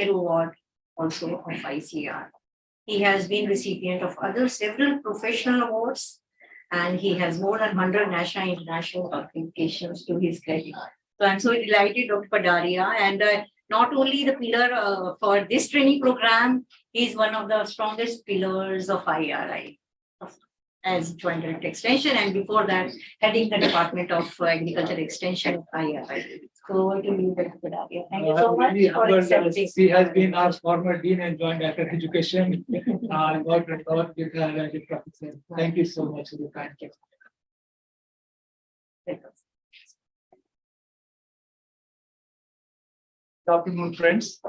Nehru Award also of ICR. He has been recipient of other several professional awards, and he has more than 100 national and international certifications to his credit. So I'm so delighted, Dr. Padaria, and not only the pillar for this training program, he is one of the strongest pillars of IRI as Joint Director Extension, and before that, heading the Department of Agriculture Extension of IRI. So to you, Dr. Padaria. Thank you so much for accepting. She has been our former Dean and Joint Director of Education. Worked with her as a professor. Thank you so much for the kind gesture. Good afternoon, friends.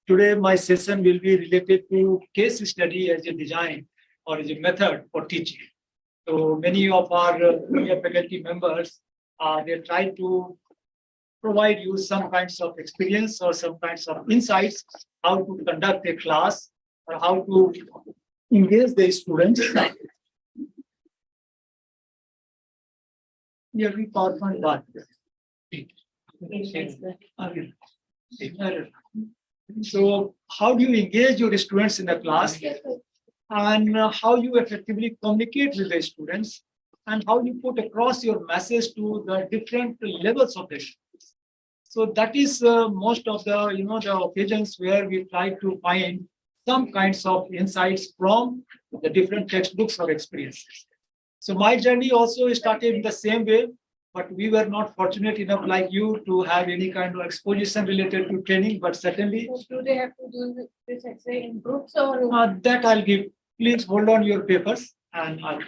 Today, my session will be related to case study as a design or as a method for teaching. So many of our junior faculty members, they try to provide you some kinds of experience or some kinds of insights how to conduct a class or how to engage the students. Here we PowerPoint one. So how do you engage your students in the class, and how you effectively communicate with the students, and how you put across your message to the different levels of the students. So that is most of the the occasions where we try to find some kinds of insights from the different textbooks or experiences. So my journey also started in the same way, but we were not fortunate enough like you to have any kind of exposition related to training, but certainly. Do they have to do this essay in groups or? That I'll give. Please hold on your papers and I'll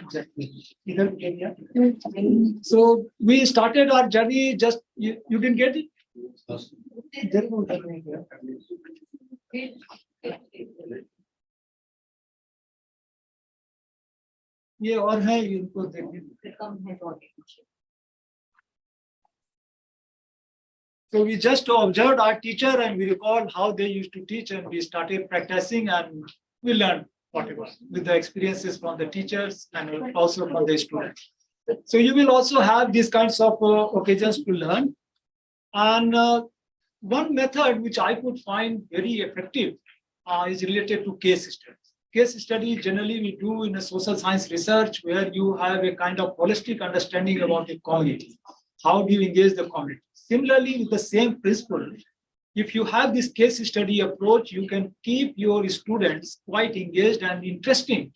So we started our journey just, you didn't get it? ये और है इनको देखिए. So we just observed our teacher and we recalled how they used to teach, and we started practicing and we learned whatever with the experiences from the teachers and also from the students. So you will also have these kinds of occasions to learn. And one method which I could find very effective is related to case studies. Case study generally we do in a social science research where you have a kind of holistic understanding about the community. How do you engage the community? Similarly, with the same principle, if you have this case study approach, you can keep your students quite engaged and interesting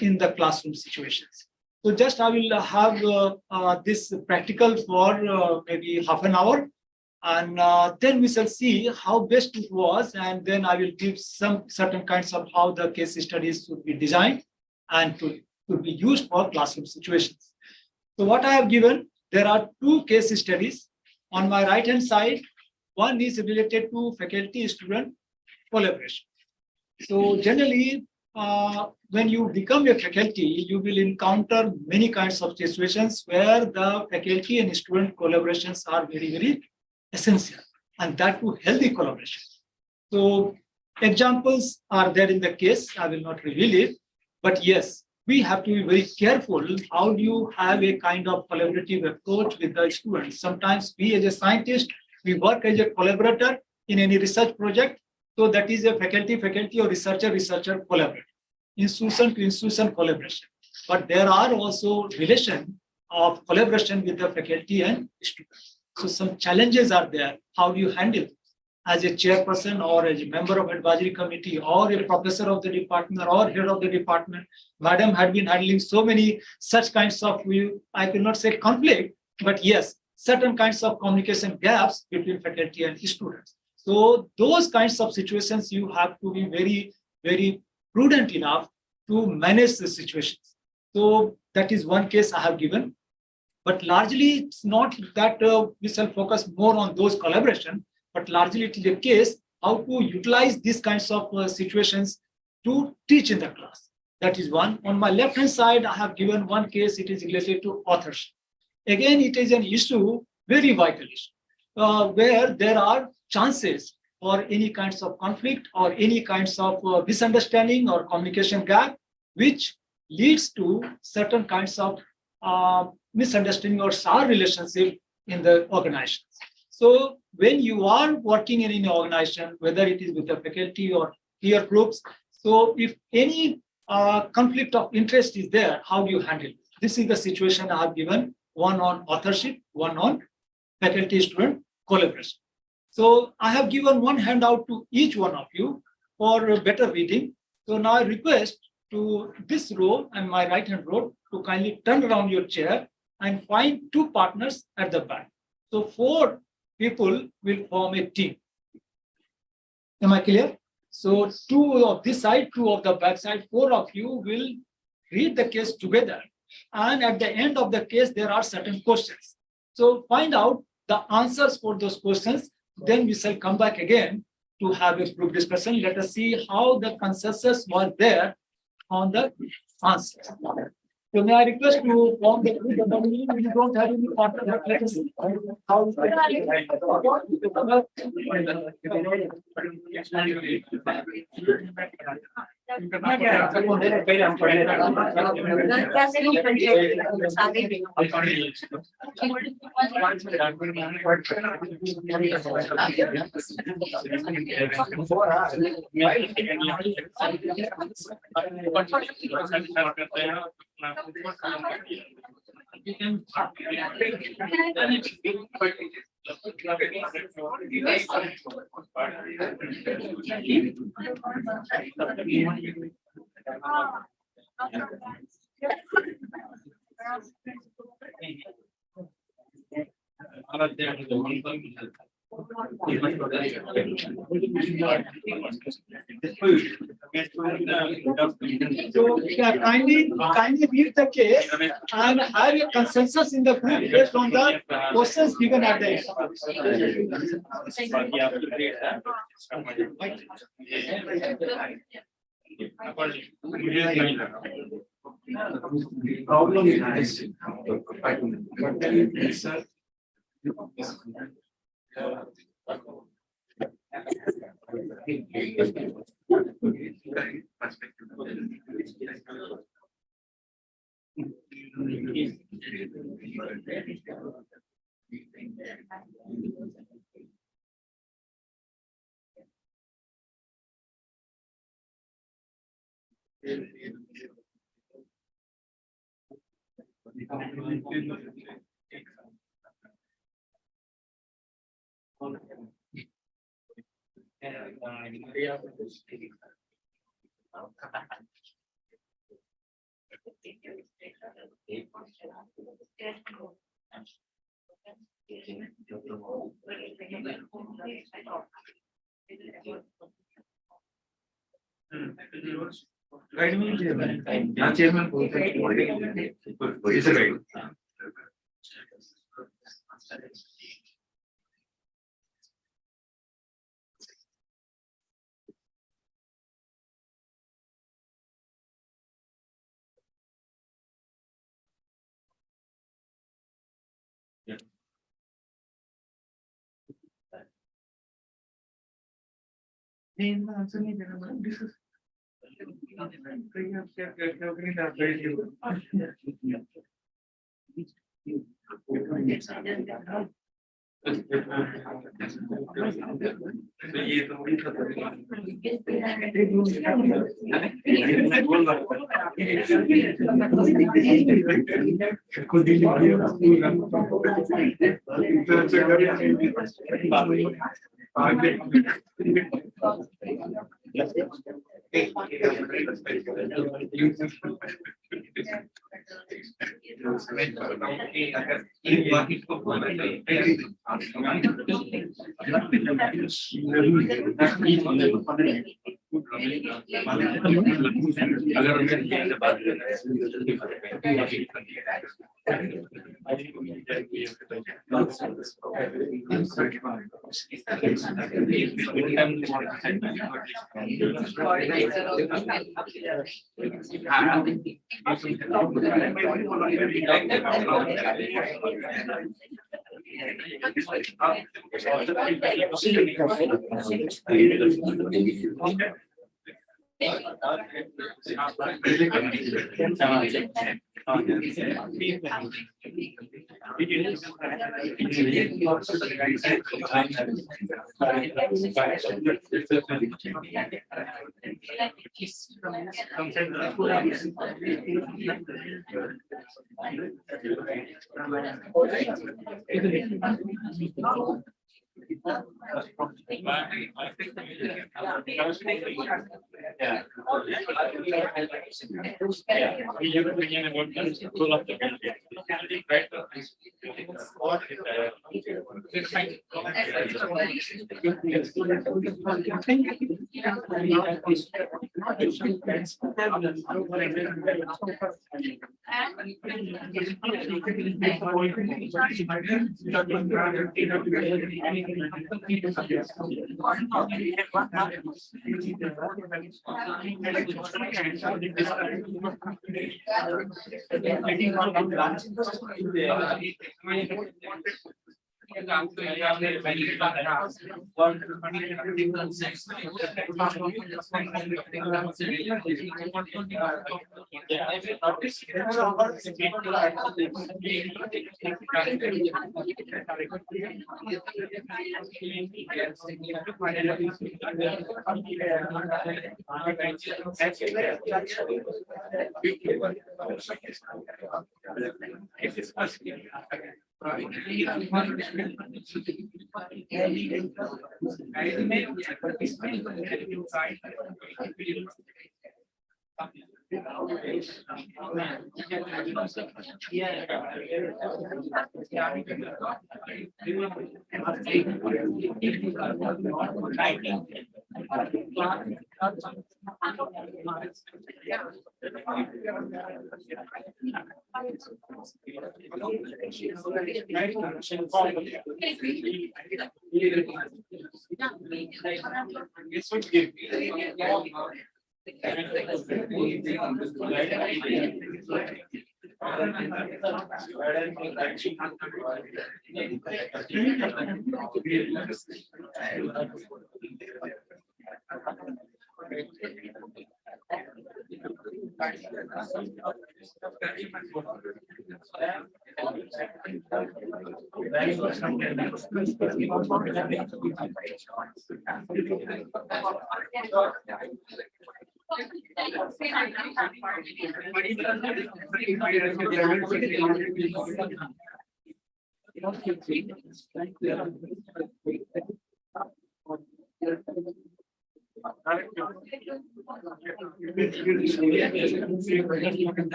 in the classroom situations. So just I will have this practical for maybe half an hour, and then we shall see how best it was, and then I will give some certain kinds of how the case studies should be designed and to be used for classroom situations. So what I have given, there are two case studies. On my right hand side, one is related to faculty-student collaboration. So generally, when you become a faculty, you will encounter many kinds of situations where the faculty and student collaborations are very, very essential, and that to healthy collaboration. So examples are there in the case. I will not reveal it, but yes, we have to be very careful. How do you have a kind of collaborative approach with the students? Sometimes we as a scientist, we work as a collaborator in any research project. So that is a faculty or researcher collaborator, institution to institution collaboration. But there are also relation of collaboration with the faculty and students. So some challenges are there. How do you handle it? As a chairperson or as a member of advisory committee or a professor of the department or head of the department, madam had been handling so many such kinds of, I could not say conflict, but yes, certain kinds of communication gaps between faculty and students. So those kinds of situations, you have to be very, very prudent enough to manage the situations. So that is one case I have given. But largely, it's not that we shall focus more on those collaboration, but largely it is a case how to utilize these kinds of situations to teach in the class. That is one. On my left-hand side, I have given one case. It is related to authorship. Again, it is an issue, very vital issue, where there are chances for any kinds of conflict or any kinds of misunderstanding or communication gap, which leads to certain kinds of misunderstanding or sour relationship in the organization. So when you are working in an organization, whether it is with the faculty or peer groups, so if any conflict of interest is there, how do you handle it? This is the situation I have given, one on authorship, one on faculty-student collaboration. So I have given one handout to each one of you for better reading. So now I request to this row and my right-hand row to kindly turn around your chair and find two partners at the back. So 4 people will form a team. Am I clear? So 2 of this side, 2 of the back side, 4 of you will read the case together. And at the end of the case, there are certain questions. So find out the answers for those questions. Then we shall come back again to have a group discussion. Let us see how the consensus was there on the answer. So may I request to form the group? We don't have any partner. Let us see how. So kindly read the case and have a consensus in the group based on the questions given at the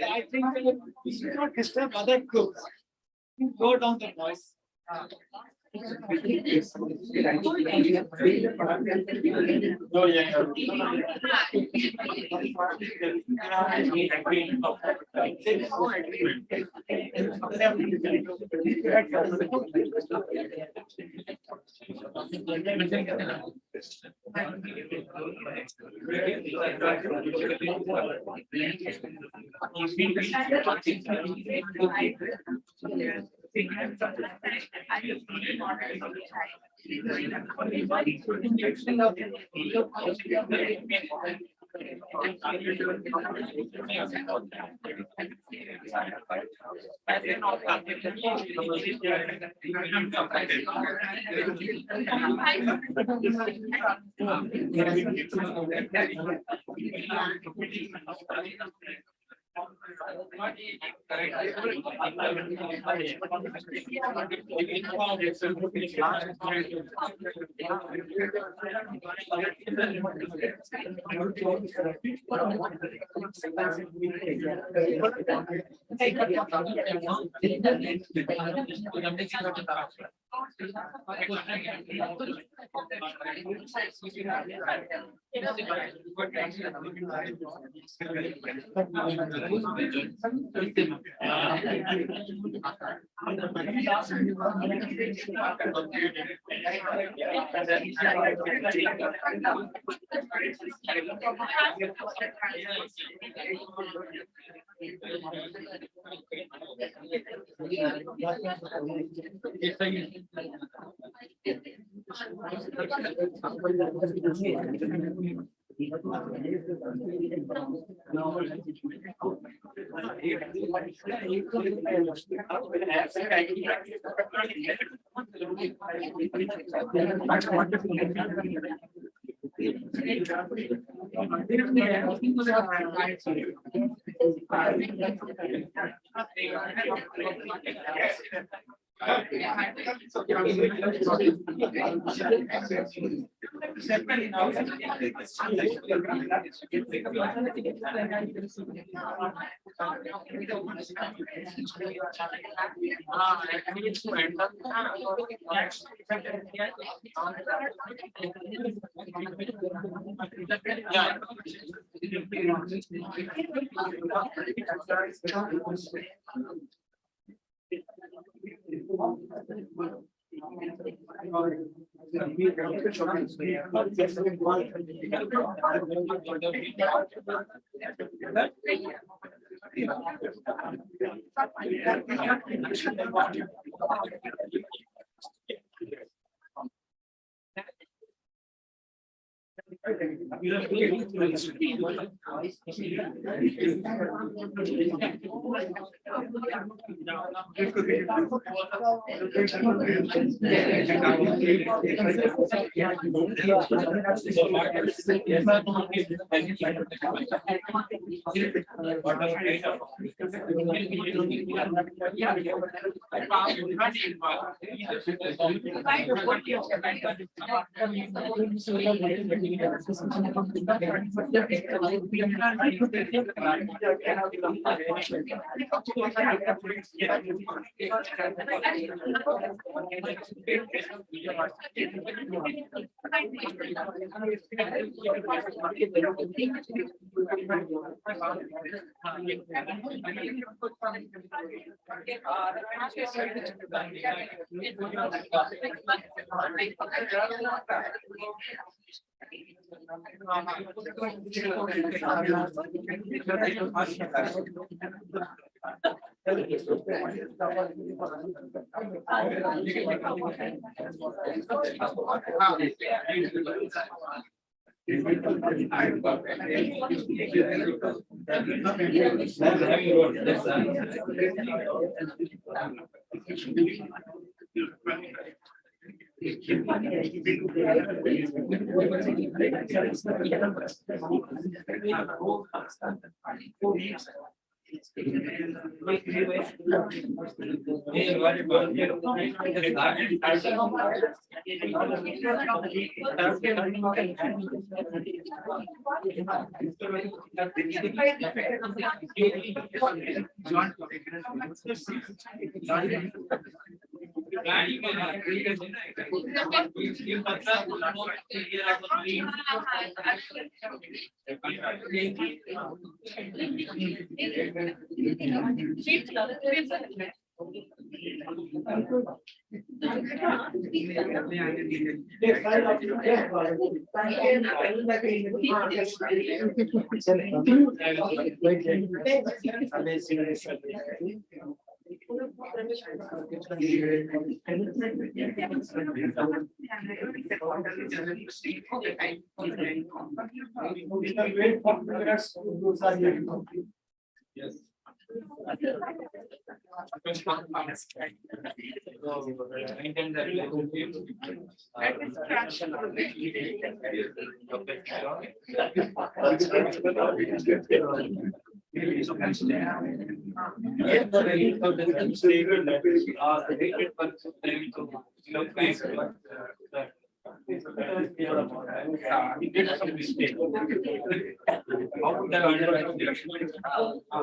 I think we should not disturb other groups. Go down the noise.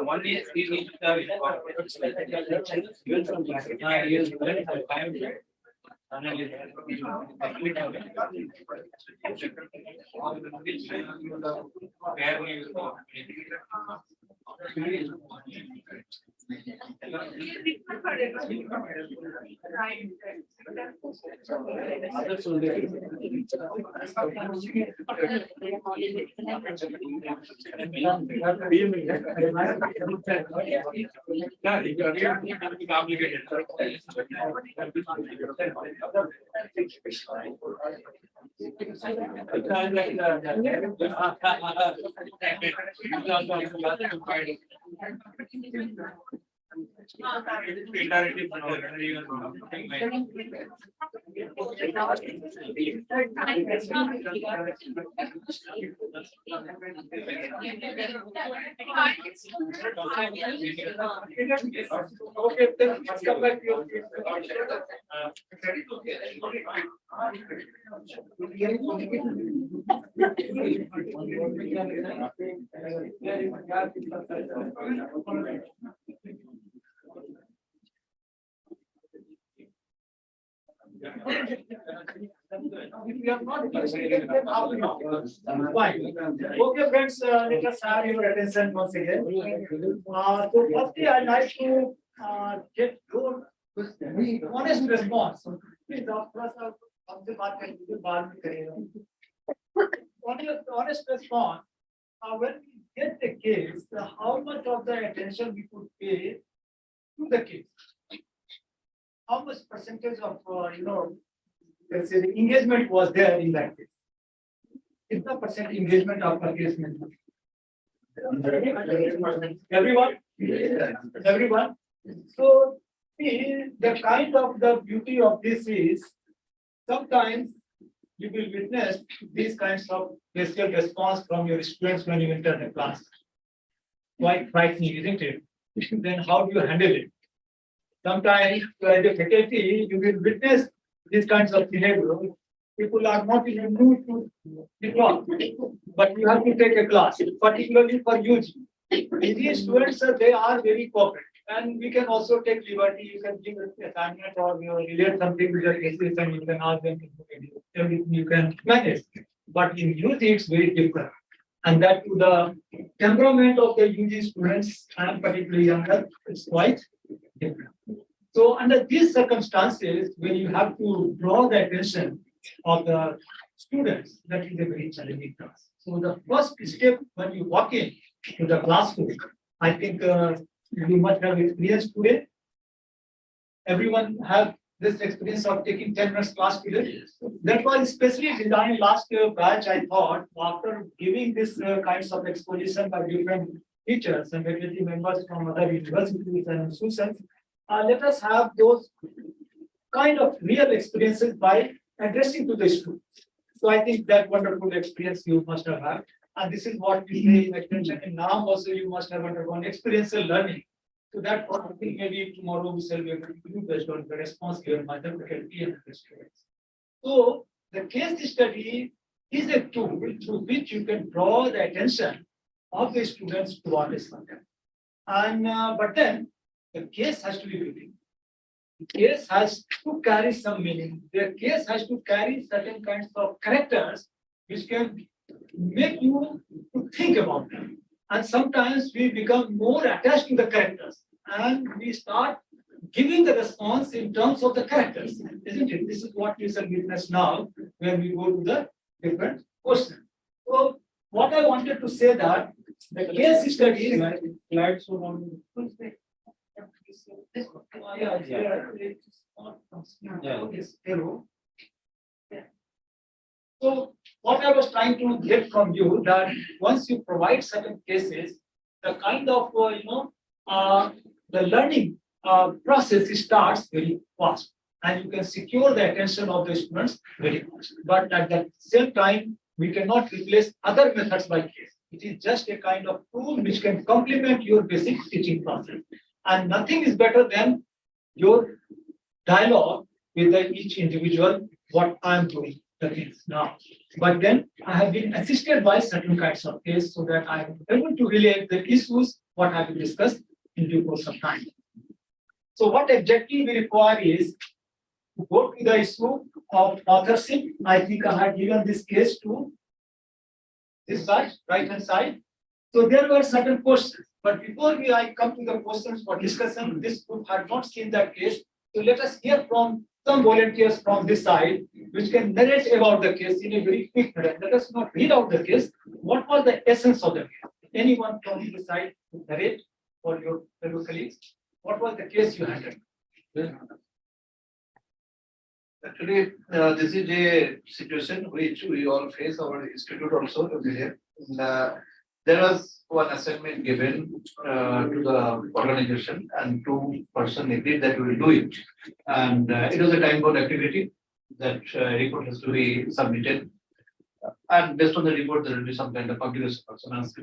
One is we need to have Okay, then let's come back to your we are not fine. Okay, friends, let us have your attention once again. So firstly, I'd like to get your honest response. Please, आपसे बात करेंगे, बाद में करेंगे. Honest response. When we get the case, how much of the attention we could pay to the case? How much percentage of let's say the engagement was there in that case? कितना percent engagement आपका case में था? Everyone? Everyone? So see, the kind of the beauty of this is sometimes you will witness these kinds of facial response from your students when you enter the class. Quite frightening, isn't it? Then how do you handle it? Sometimes as a faculty, you will witness these kinds of behavior. People are not in the mood to be taught, but you have to take a class, particularly for UG. These students, they are very corporate, and we can also take liberty. You can give an assignment or relate something with your cases, and you can ask them to do everything you can manage. But in UG, it's very different, and that to the temperament of the UG students, and particularly younger, is quite different. So under these circumstances, when you have to draw the attention of the students, that is a very challenging task. So the first step when you walk in to the classroom, I think you must have experience today. Everyone have this experience of taking 10 minutes class today. That was especially designed last batch, I thought, after giving this kinds of exposition by different teachers and faculty members from other universities and institutions. Let us have those kind of real experiences by addressing to the students. So I think that wonderful experience you must have had. And this is what we say in extension. And now also you must have undergone experiential learning. So that I think maybe tomorrow we shall be able to do based on the response given by the faculty and the students. So the case study is a tool through which you can draw the attention of the students to what is happening. And but then the case has to be beautiful. The case has to carry some meaning. The case has to carry certain kinds of characters which can make you to think about them. And sometimes we become more attached to the characters and we start giving the response in terms of the characters, isn't it? This is what you shall witness now when we go to the different questions. So what I wanted to say that the case study is So what I was trying to get from you that once you provide certain cases, the kind of the learning process starts very fast, and you can secure the attention of the students very fast. But at the same time, we cannot replace other methods by case. It is just a kind of tool which can complement your basic teaching process. And nothing is better than your dialogue with each individual, what I'm doing the things now. But then I have been assisted by certain kinds of case so that I'm able to relate the issues what have been discussed in due course of time. So what exactly we require is to go to the issue of authorship. I think I had given this case to this side, right hand side. So there were certain questions, but before I come to the questions for discussion, this group had not seen that case. So let us hear from some volunteers from this side, which can narrate about the case in a very quick manner. Let us not read out the case. What was the essence of the case? Anyone from this side to narrate for your fellow colleagues? What was the case you handled? Actually, this is a situation which we all face. Our institute also over here. There was one assignment given to the organization, and two persons agreed that we will do it. And it was a time-bound activity. That report has to be submitted, and based on the report, there will be some kind of publication also announced.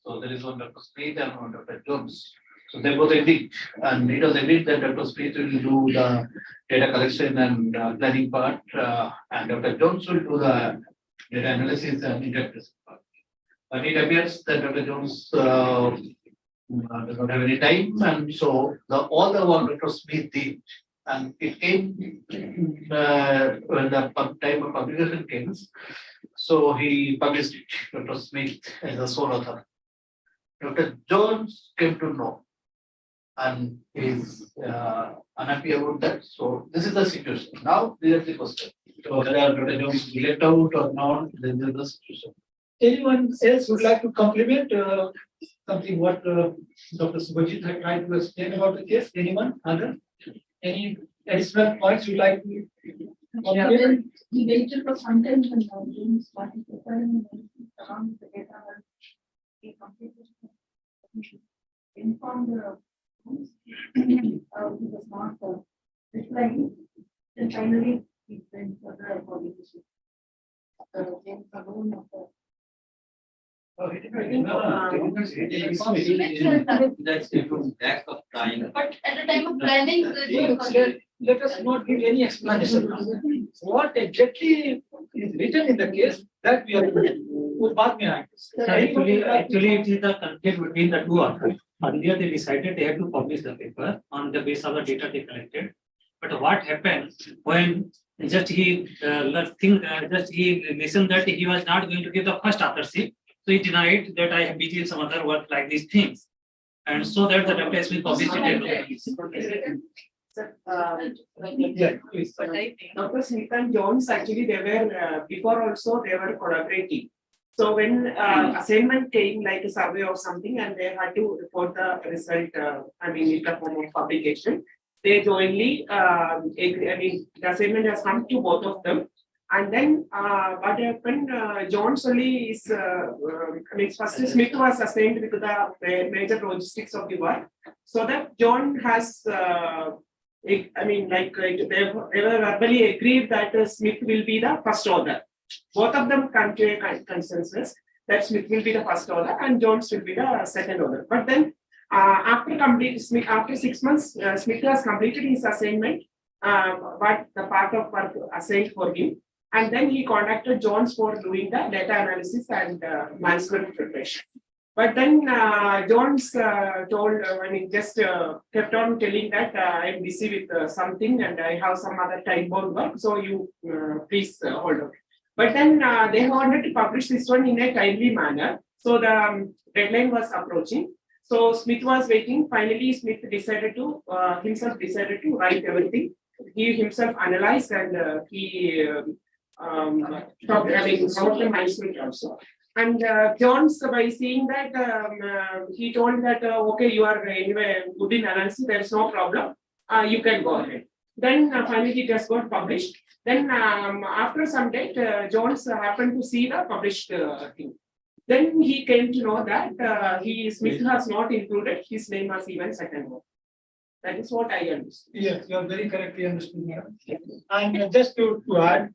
So there is one Dr. Smith and one Dr. Jones. So they both agreed, and it was agreed that Dr. Smith will do the data collection and planning part, and Dr. Jones will do the data analysis and interpretation part. But it appears that Dr. Jones does not have any time, and so all the work Dr. Smith did, and it came when the time of publication came. So he published it, Dr. Smith as a sole author. Dr. Jones came to know and is unhappy about that. So this is the situation. Now this is the question. So whether Dr. Jones will let out or not, this is the situation. Anyone else would like to compliment something what Dr. Subhajit had tried to explain about the case? Anyone? Other? Any additional points you'd like to compliment? We waited for some time when the started preparing around the data. We completed. Informed he was not replying. Then finally he went for the coordination. Then alone of the That's due to lack of time. but at the time of planning, Let us not give any explanation. What exactly is written in the case that we are doing. Actually, it is the conflict between the two authors. Earlier, they decided they had to publish the paper on the basis of the data they collected. But what happened when he listened that he was not going to give the first authorship, so he denied that I have been doing some other work like these things, and so that the paper has been published in Yeah, please. Dr. Smith and Jones, actually, they were before also they were collaborating. So when assignment came like a survey or something, and they had to report the result, in the form of publication, they jointly, the assignment has come to both of them. And then what happened, Jones only is, first Smith was assigned with the major logistics of the work. So that John has, they were verbally agreed that Smith will be the first author. Both of them come to a consensus that Smith will be the first author and Jones will be the second author. But then after 6 months, Smith has completed his assignment, but the part of work assigned for him. And then he contacted Jones for doing the data analysis and manuscript preparation. But then Jones told, just kept on telling that I'm busy with something and I have some other time-bound work, so you please hold on. But then they wanted to publish this one in a timely manner. So the deadline was approaching. So Smith was waiting. Finally, Smith decided to write everything. He himself analyzed and he wrote the manuscript also. And Jones, by seeing that, he told that, okay, you are anyway good in analysis, there is no problem. You can go ahead. Then finally it has got published. Then after some date, Jones happened to see the published thing. Then he came to know that Smith has not included his name as even second one. That is what I understood. Yes, you are very correctly understood. And just to add,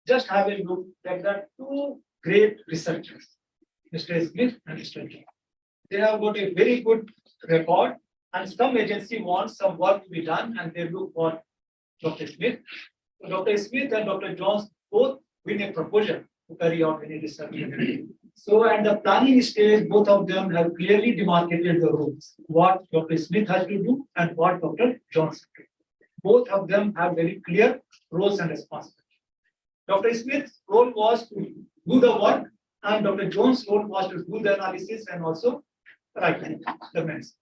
just have a look that there are two great researchers. Mr. Smith and Mr. Jones. They have got a very good record, and some agency wants some work to be done, and they look for Dr. Smith. So Dr. Smith and Dr. Jones both win a proposal to carry out any research. So at the planning stage, both of them have clearly demarcated the roles, what Dr. Smith has to do and what Dr. Jones has to do. Both of them have very clear roles and responsibilities. Dr. Smith's role was to do the work, and Dr. Jones' role was to do the analysis and also write the minutes.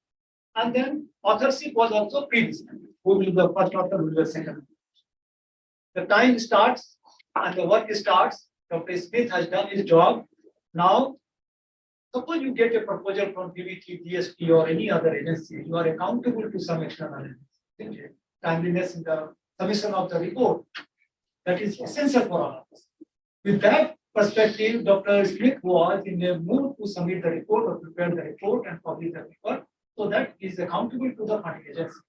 And then authorship was also pre-decided. Who will be the first author, who will be the second? The time starts and the work starts. Dr. Smith has done his job. Now, suppose you get a proposal from PVT, DST, or any other agency, you are accountable to some external agency. Timeliness in the submission of the report. That is essential for all of us. With that perspective, Dr. Smith was in a mood to submit the report or prepare the report and publish the report, so that he is accountable to the funding agency.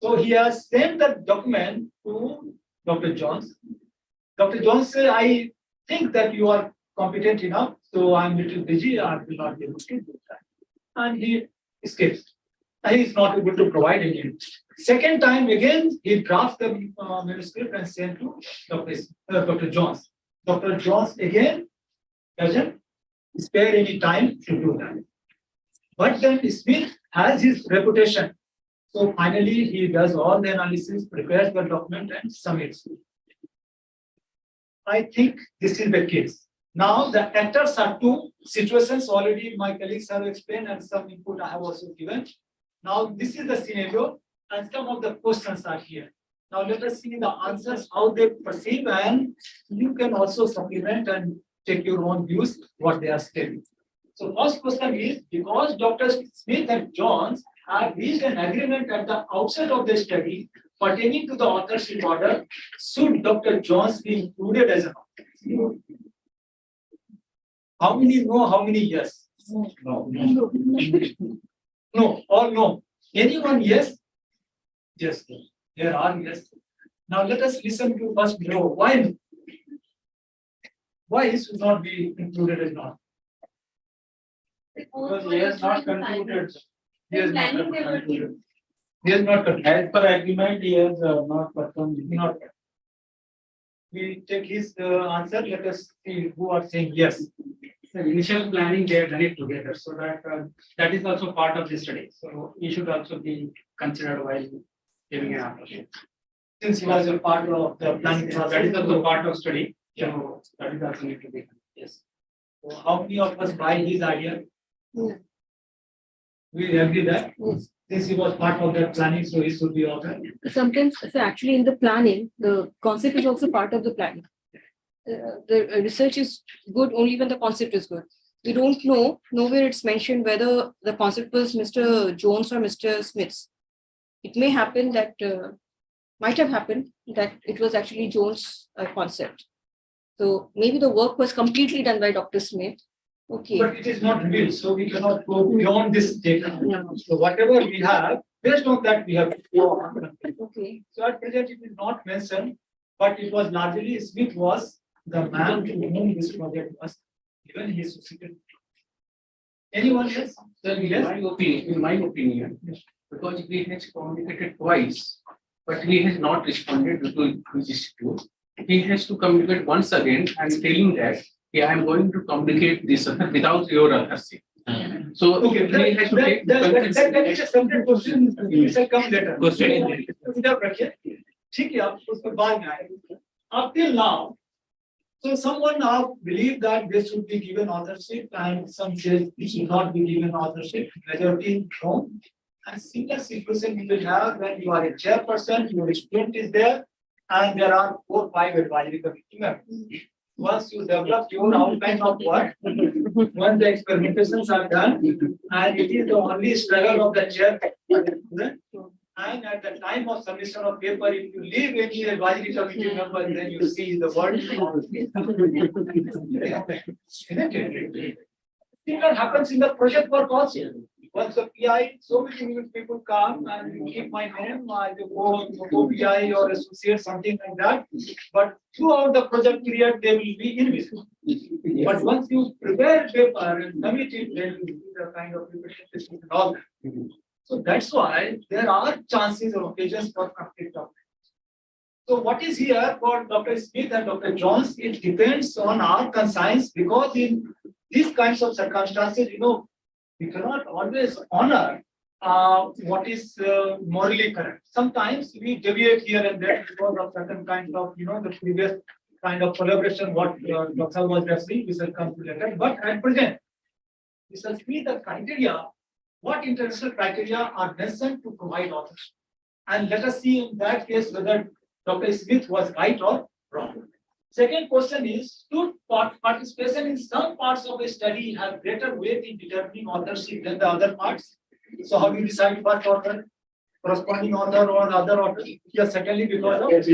So he has sent the document to Dr. Jones. Dr. Jones said, I think that you are competent enough, so I'm a little busy, I will not be able to do that. And he escapes. And he is not able to provide any. Second time again, he drafts the manuscript and sent to Dr. Jones. Dr. Jones again doesn't spare any time to do that. But then Smith has his reputation. So finally, he does all the analysis, prepares the document and submits. I think this is the case. Now the actors are two situations already my colleagues have explained and some input I have also given. Now this is the scenario and some of the questions are here. Now let us see the answers, how they perceive, and you can also supplement and take your own views, what they are stating. So first question is, because Dr. Smith and Jones have reached an agreement at the outset of the study pertaining to the authorship order, should Dr. Jones be included as an author? How many no, how many yes? No. No, or no. Anyone yes? Yes, there are yes. Now let us listen to first no. Why? Why he should not be included as not? Because He has not concluded. He has not Planning they were concluded. He has not concluded. As per agreement, he has not performed. Not. We take his answer. Let us see who are saying yes. The initial planning, they have done it together, so that that is also part of the study. So he should also be considered while giving an answer. Since he was a part of the planning process. That is also part of study. So that is also need to be done. Yes. So how many of us buy his idea? Yeah. We agree that Yes. since he was part of that planning, so he should be author. Sometimes, so actually in the planning, the concept is also part of the planning. The research is good only when the concept is good. We don't know, nowhere it's mentioned whether the concept was Mr. Jones or Mr. Smith's. It may happen that, might have happened that it was actually Jones' concept. So maybe the work was completely done by Dr. Smith. Okay. But it is not revealed, so we cannot go beyond this data. No. So whatever we have, based on that, we have to go on. Okay. So at present, it is not mentioned, but it was largely Smith was the man to whom this project was given. He succeeded. Anyone else? Sir, in my opinion, because he has communicated twice, but he has not responded to his institute. He has to communicate once again and telling that, yeah, I am going to communicate this without your authorship. So Okay, he has to take. that is a separate question. It shall come later. Question. इधर रखिए, ठीक है, आप उसके बाद में आएंगे. Up till now, so someone now believe that this should be given authorship, and some says it should not be given authorship. Majority no. And similar situation you will have when you are a chairperson, your student is there, and there are 4 or 5 advisory committee members. Once you develop your outline of work, once the experimentations are done, and it is the only struggle of the chair. And at the time of submission of paper, if you leave any advisory committee member, then you see the word. Similar happens in the project work also. Once the PI, so many new people come and you keep my name, I will go PI or associate, something like that. But throughout the project period, they will be invisible. But once you prepare a paper and submit it, then you see the kind of preparation and all that. So that's why there are chances or occasions for conflict of. So what is here for Dr. Smith and Dr. Jones, it depends on our conscience, because in these kinds of circumstances, we cannot always honor what is morally correct. Sometimes we deviate here and there because of certain kinds of, the previous kind of collaboration, what Dr. was referring, we shall come to later. But at present, we shall see the criteria, what international criteria are mentioned to provide authors. And let us see in that case whether Dr. Smith was right or wrong. Second question is, should participation in some parts of a study have greater weight in determining authorship than the other parts? So how do you decide first author, corresponding author or other author? Yes, certainly because of yes.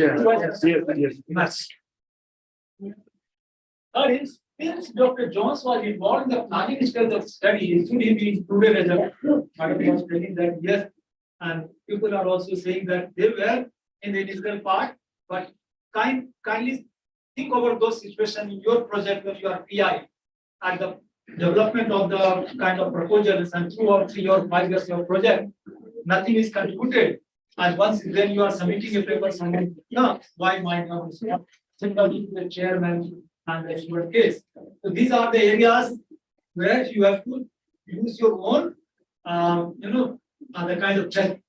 Third is, since Dr. Jones was involved in the planning stage of study, should he be included as a Madam was telling that yes, and people are also saying that they were in the initial part, but kindly think over those situations in your project when you are PI and the development of the kind of proposals and 2 or 3 or 5 years of project, nothing is contributed. And once then you are submitting a paper, someone, no, why might not similarly to the chairman and the expert case. So these are the areas where you have to use your own, the kind of check.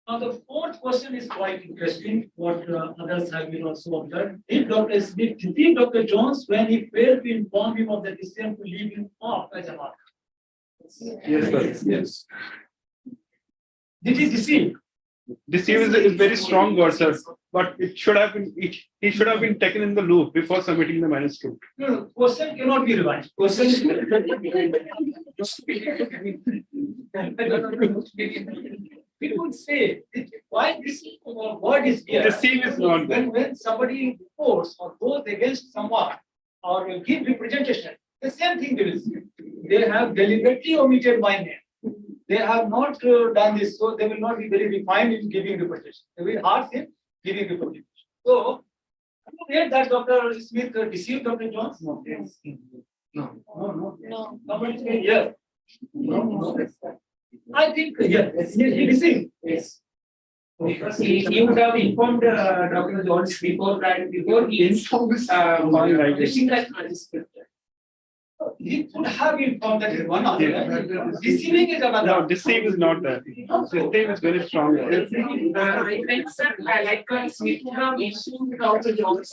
Now the fourth question is quite interesting, what others have been also observed. Did Dr. Smith deceive Dr. Jones when he failed to inform him of the decision to leave him off as a marker? Yes. Did he deceive? Deceive is very strong word, sir. But it should have been. He should have been taken in the loop before submitting the manuscript. No, question cannot be revised. Question is. People say why this word is here. Deceive is not there. When somebody reports or goes against someone or give representation, the same thing they will say. They have deliberately omitted my name. They have not done this, so they will not be very refined in giving representation. They will harsh in giving representation. So, you read that Dr. Smith deceived Dr. Jones? No. Yes. No. Somebody say yes. No. I think yes. He deceived. Yes. Because he would have informed Dr. Jones before he informed publishing that manuscript. He could have informed that one other. Deceiving is another. No, deceive is not that. Deceive is very strong word. I like Smith have issued Dr. Jones.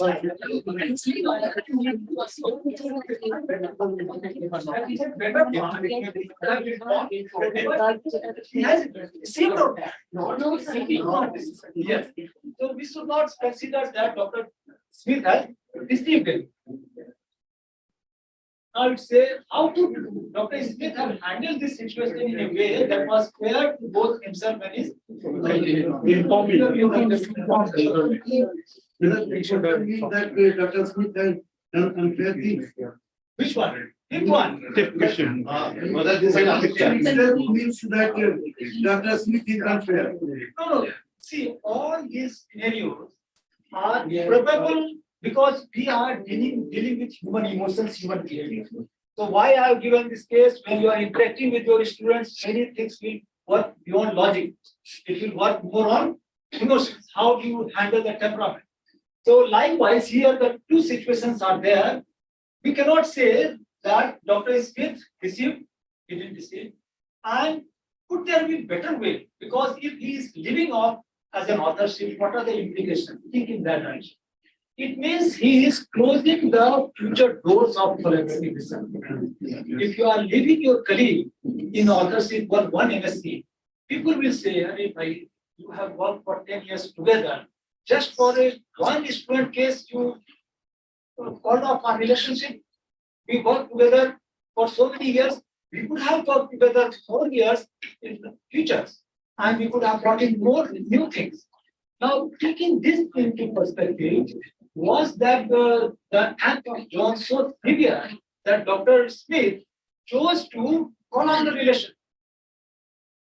He has deceived or not? Yes. So we should not consider that Dr. Smith has deceived him. I would say how to Dr. Smith have handled this situation in a way that was fair to both himself and his Informing that Dr. Smith has done unfair things. Which one? Which one? Fifth question. Whether this means that Dr. Smith is unfair. No. See, all these scenarios are probable because we are dealing with human emotions, human behavior. So why I have given this case, when you are interacting with your students, many things will work beyond logic. It will work more on emotions. How do you handle the temperament? So likewise, here the two situations are there. We cannot say that Dr. Smith deceived, he didn't deceive. And could there be better way? Because if he is living off as an authorship, what are the implications? Think in that direction. It means he is closing the future doors of collaborative research. If you are leaving your colleague in authorship for one MSc, people will say, "Hey, you have worked for 10 years together. Just for a one student case, you called off our relationship. We worked together for so many years. We could have worked together 4 years in the future, and we could have brought in more new things." Now, taking this into perspective, was that the act of John so severe that Dr. Smith chose to prolong the relation?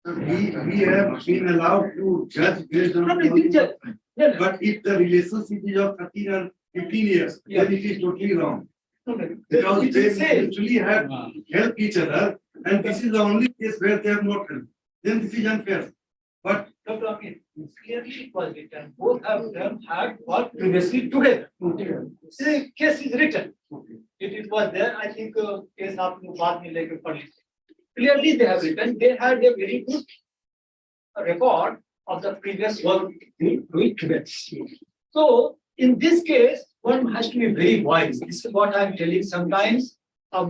We have been allowed to judge based on. No, no, it is just- no, no. But if the relationship is of 13 or 15 years, then it is totally wrong. No, no. Because It they is said- usually have helped each other, and this is the only case where they have not helped. Then this is unfair. But Dr. Amit, clearly it was written, both of them had worked previously together. The case is written. If it was there, I think case आपने बाद में लेके पढ़ लीजिए. Clearly they have written, they had a very good record of the previous work doing together. So in this case, one has to be very wise. This is what I am telling sometimes.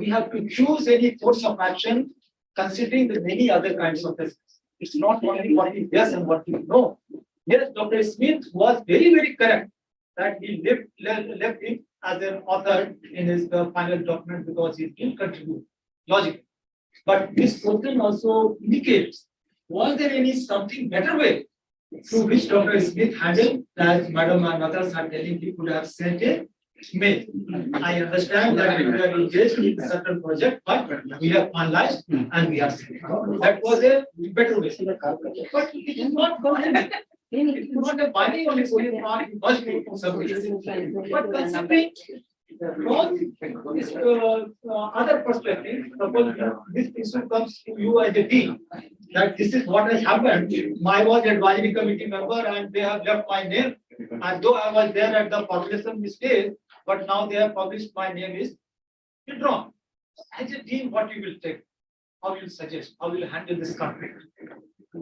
We have to choose any course of action considering the many other kinds of business. It's not only what is yes and what is no. Yes, Dr. Smith was very, very correct that he left it as an author in his final document because he didn't contribute logic. But this question also indicates, was there any something better way through which Dr. Smith handled, as Madam and others are telling, he could have sent a mail. I understand that we are engaged in a certain project, but we have analyzed and we have sent. That was a better way. But it is not binding. It is not a binding on its own part, it must be from somebody. But considering from this other perspective, suppose this issue comes to you as a dean, that this is what has happened. I was advisory committee member and they have left my name. And though I was there at the publication stage, but now they have published my name is withdrawn. As a dean, what you will take? How you will suggest? How will you handle this conflict?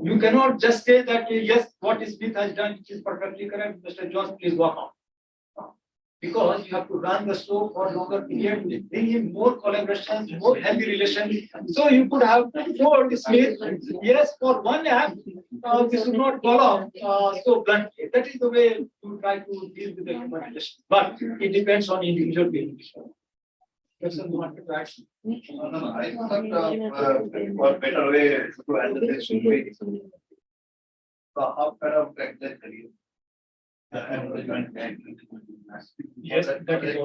You cannot just say that yes, what Smith has done is perfectly correct. Mr. Jones, please walk out. Because you have to run the show for longer period, bring in more collaborations, more healthy relations. So you could have told Smith, yes, for one app, we should not follow so bluntly. That is the way to try to deal with the human relation. But it depends on individual behavior. Person who wanted to add. No, I thought one better way to handle this would be half of that career. Yes, that is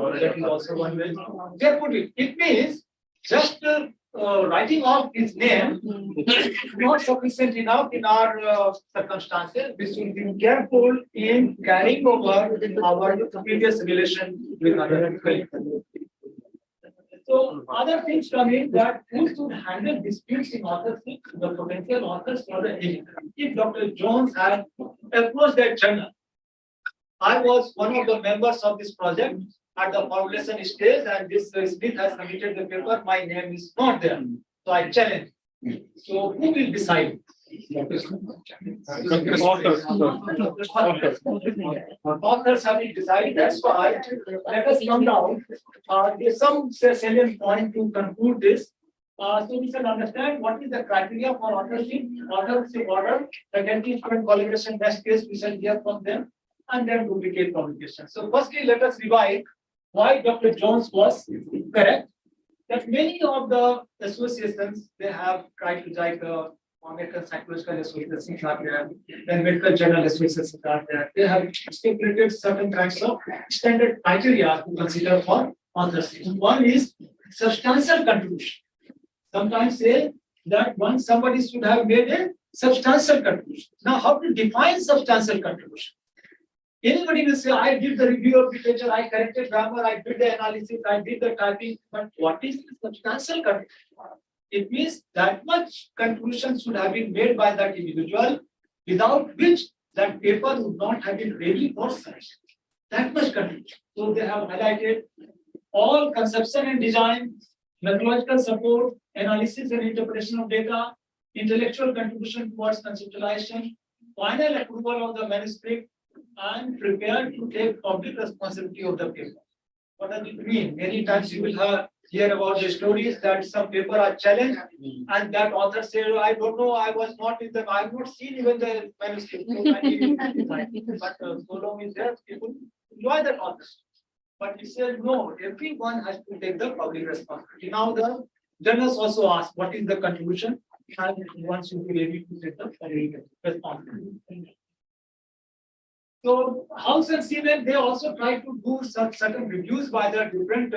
also one way. Therefore, it means just writing off his name is not sufficient enough in our circumstances. We should be careful in carrying over our previous relation with other colleagues. So other things come in that who should handle disputes in authorship, the potential authors or the editor. If Dr. Jones had approached that journal, I was one of the members of this project at the formulation stage, and this Smith has submitted the paper. My name is not there, so I challenge. So who will decide? Authors have to decide. That's why let us come down. There's some salient point to conclude this. So we can understand what is the criteria for authorship order, secondary student collaboration best case we shall hear from them, and then duplicate publication. So firstly, let us revise why Dr. Jones was correct. That many of the associations, they have tried to like American Psychological Association are there, then Medical Journal Associations are there. They have stipulated certain kinds of standard criteria to consider for authorship. One is substantial contribution. Sometimes say that somebody should have made a substantial contribution. Now, how to define substantial contribution? Anybody will say, I did the review of literature, I corrected grammar, I did the analysis, I did the typing, but what is the substantial contribution? It means that much contribution should have been made by that individual, without which that paper would not have been ready for selection. That much contribution. So they have highlighted all conception and design, methodological support, analysis and interpretation of data, intellectual contribution towards conceptualization, final approval of the manuscript, and prepared to take public responsibility of the paper. What does it mean? Many times you will hear about the stories that some paper are challenged and that author said, I don't know, I was not in the, I have not seen even the manuscript. So I didn't but so long is there, people enjoy that author. But he said, no, everyone has to take the public responsibility. Now the journals also ask, what is the contribution? And one should be ready to take the public responsibility. So House and Senate, they also tried to do some certain reviews by the different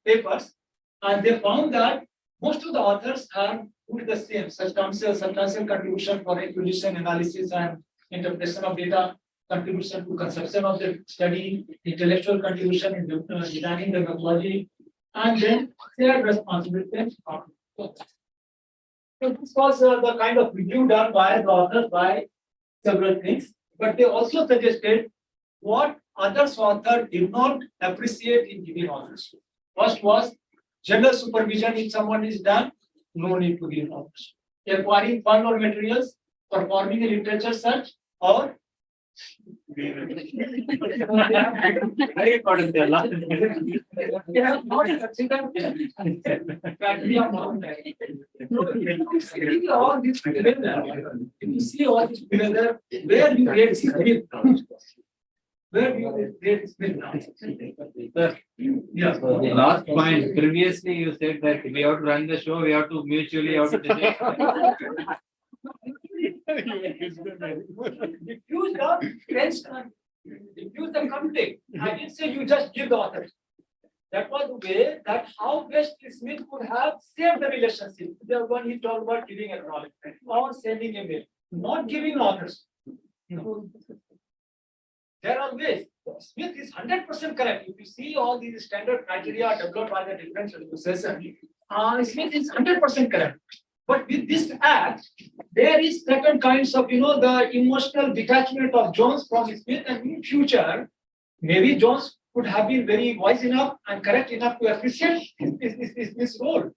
papers, and they found that most of the authors have put the same substantial contribution for acquisition, analysis, and interpretation of data, contribution to conception of the study, intellectual contribution in designing the methodology, and then shared responsibility. So this was the kind of review done by the authors by several things, but they also suggested what others author did not appreciate in giving authors. First was general supervision. If someone is done, no need to give authors. Acquiring fund or materials, performing a literature search, or very important. They have not considered criteria for that. All this together, if you see all this together, where you get Smith now? Where you get Smith now? Yeah. The last point, previously you said that we have to run the show, we have to mutually have to decide. Diffuse the tension, diffuse the conflict. I didn't say you just give the author. That was the way that how best Smith could have saved the relationship. The one he talked about giving acknowledgement or sending a mail, not giving authors. No. There are ways. Smith is 100% correct. If you see all these standard criteria developed by the different associations, Smith is 100% correct. But with this act, there is certain kinds of, the emotional detachment of Jones from Smith, and in future, maybe Jones could have been very wise enough and correct enough to appreciate this role.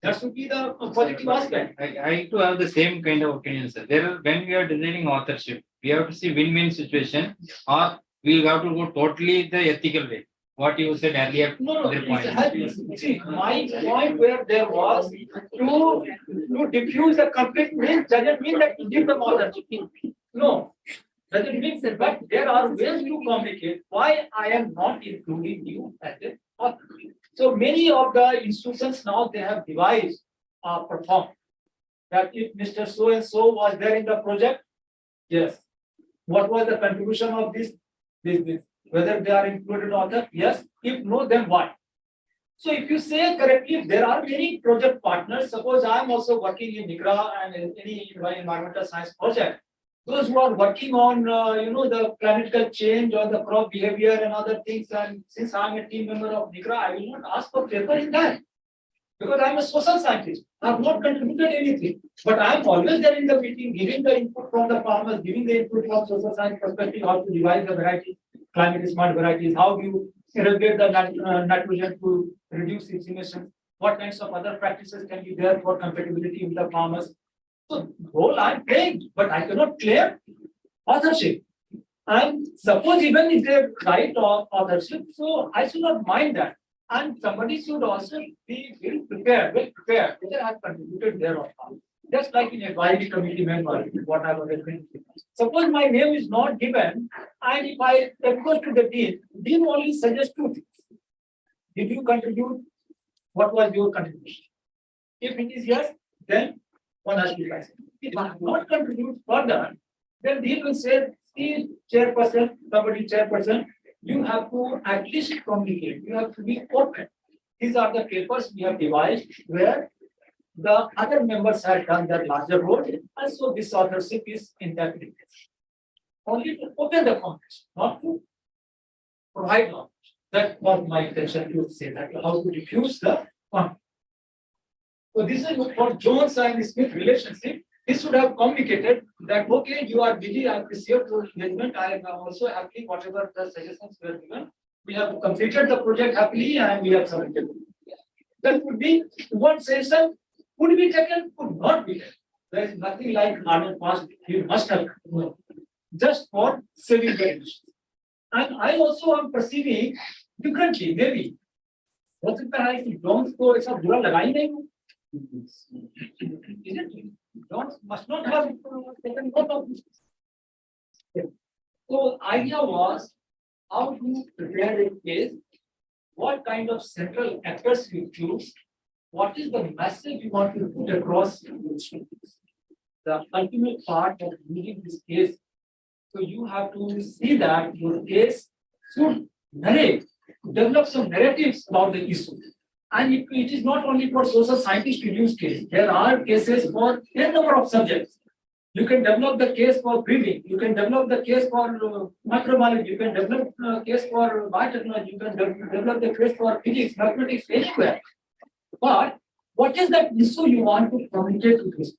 That should be the positive aspect. I too have the same kind of opinion, sir. When we are designing authorship, we have to see win-win situation, or we have to go totally the ethical way. What you said earlier. No, other point. see, my point where there was to diffuse the conflict means doesn't mean that you give them authorship. No, doesn't mean that, but there are ways to communicate why I am not including you as an author. So many of the institutions now they have devised perform that if Mr. So and so was there in the project, yes. What was the contribution of this? Whether they are included author, yes. If no, then why? So if you say correctly, there are many project partners. Suppose I am also working in NICRA and in any environmental science project. Those who are working on, the climatical change or the crop behavior and other things. And since I am a team member of NICRA, I will not ask for paper in that. Because I am a social scientist. I have not contributed anything. But I am always there in the meeting, giving the input from the farmers, giving the input from social science perspective, how to devise the varieties, climate smart varieties, how do you irrigate the nitrogen to reduce its emissions, what kinds of other practices can be there for compatibility with the farmers. So role I am playing, but I cannot claim authorship. And suppose even if they write authorship, so I should not mind that. And somebody should also be well prepared, whether I have contributed there or not. Just like in advisory committee member, what I was doing. Suppose my name is not given, and if I approach to the dean only suggests two things. Did you contribute? What was your contribution? If it is yes, then one has to rise. If I have not contributed further, then dean will say, see, chairperson, somebody chairperson, you have to at least communicate. You have to be open. These are the papers we have devised where the other members have done their larger role, and so this authorship is intact. Only to open the context, not to provide knowledge. That was my intention to say that how to diffuse the conflict. So this is for Jones and Smith relationship. He should have communicated that okay, you are busy, I appreciate your engagement. I am also happy whatever the suggestions were given. We have completed the project happily and we have submitted. That would be one session. Could be taken, could not be taken. There is nothing like hard and fast. You must have no. Just for saving the emissions. And I also am perceiving differently, maybe. हो सकता है कि Jones को ऐसा बुरा लगा ही नहीं हो. Isn't it? Jones must not have taken note of this. So idea was how to prepare a case, what kind of central actors we choose, what is the message you want to put across to the students. The ultimate part of reading this case So you have to see that your case should narrate, develop some narratives about the issue. And it is not only for social scientists to use case. There are cases for a number of subjects. You can develop the case for breathing. You can develop the case for microbiology. You can develop case for biotechnology. You can develop the case for physics, mathematics, anywhere. But what is that issue you want to communicate to this?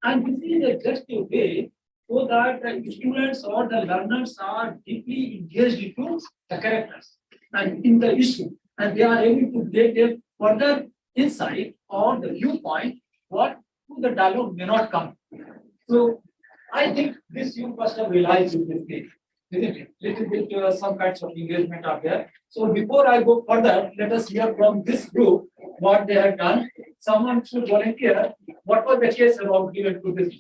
And this is just a way so that the students or the learners are deeply engaged into the characters and in the issue, and they are able to get a further insight or the viewpoint what the dialogue may not come. So I think this you must have realized in this case, isn't it? Little bit some kinds of engagement are there. So before I go further, let us hear from this group what they have done. Someone should volunteer. What was the case about given to this?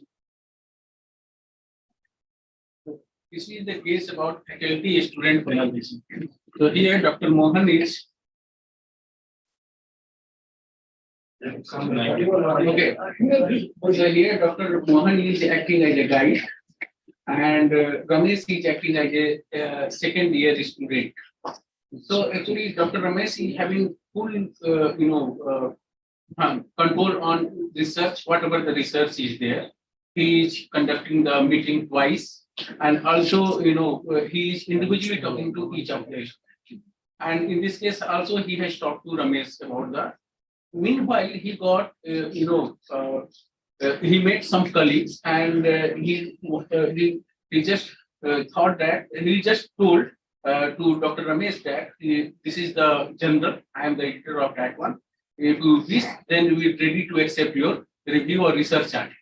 This is the case about faculty student collaboration. So here Dr. Mohan is. Okay. So here Dr. Mohan is acting as a guide, and Ramesh is acting as a second year student. So actually, Dr. Ramesh is having full, control on research, whatever the research is there. He is conducting the meeting twice, and also, he is individually talking to each of the students. And in this case, also he has talked to Ramesh about that. Meanwhile, he got, he met some colleagues, and he just thought that, and he just told to Dr. Ramesh that this is the general, I am the editor of that one. If you wish, then we are ready to accept your review or research articles.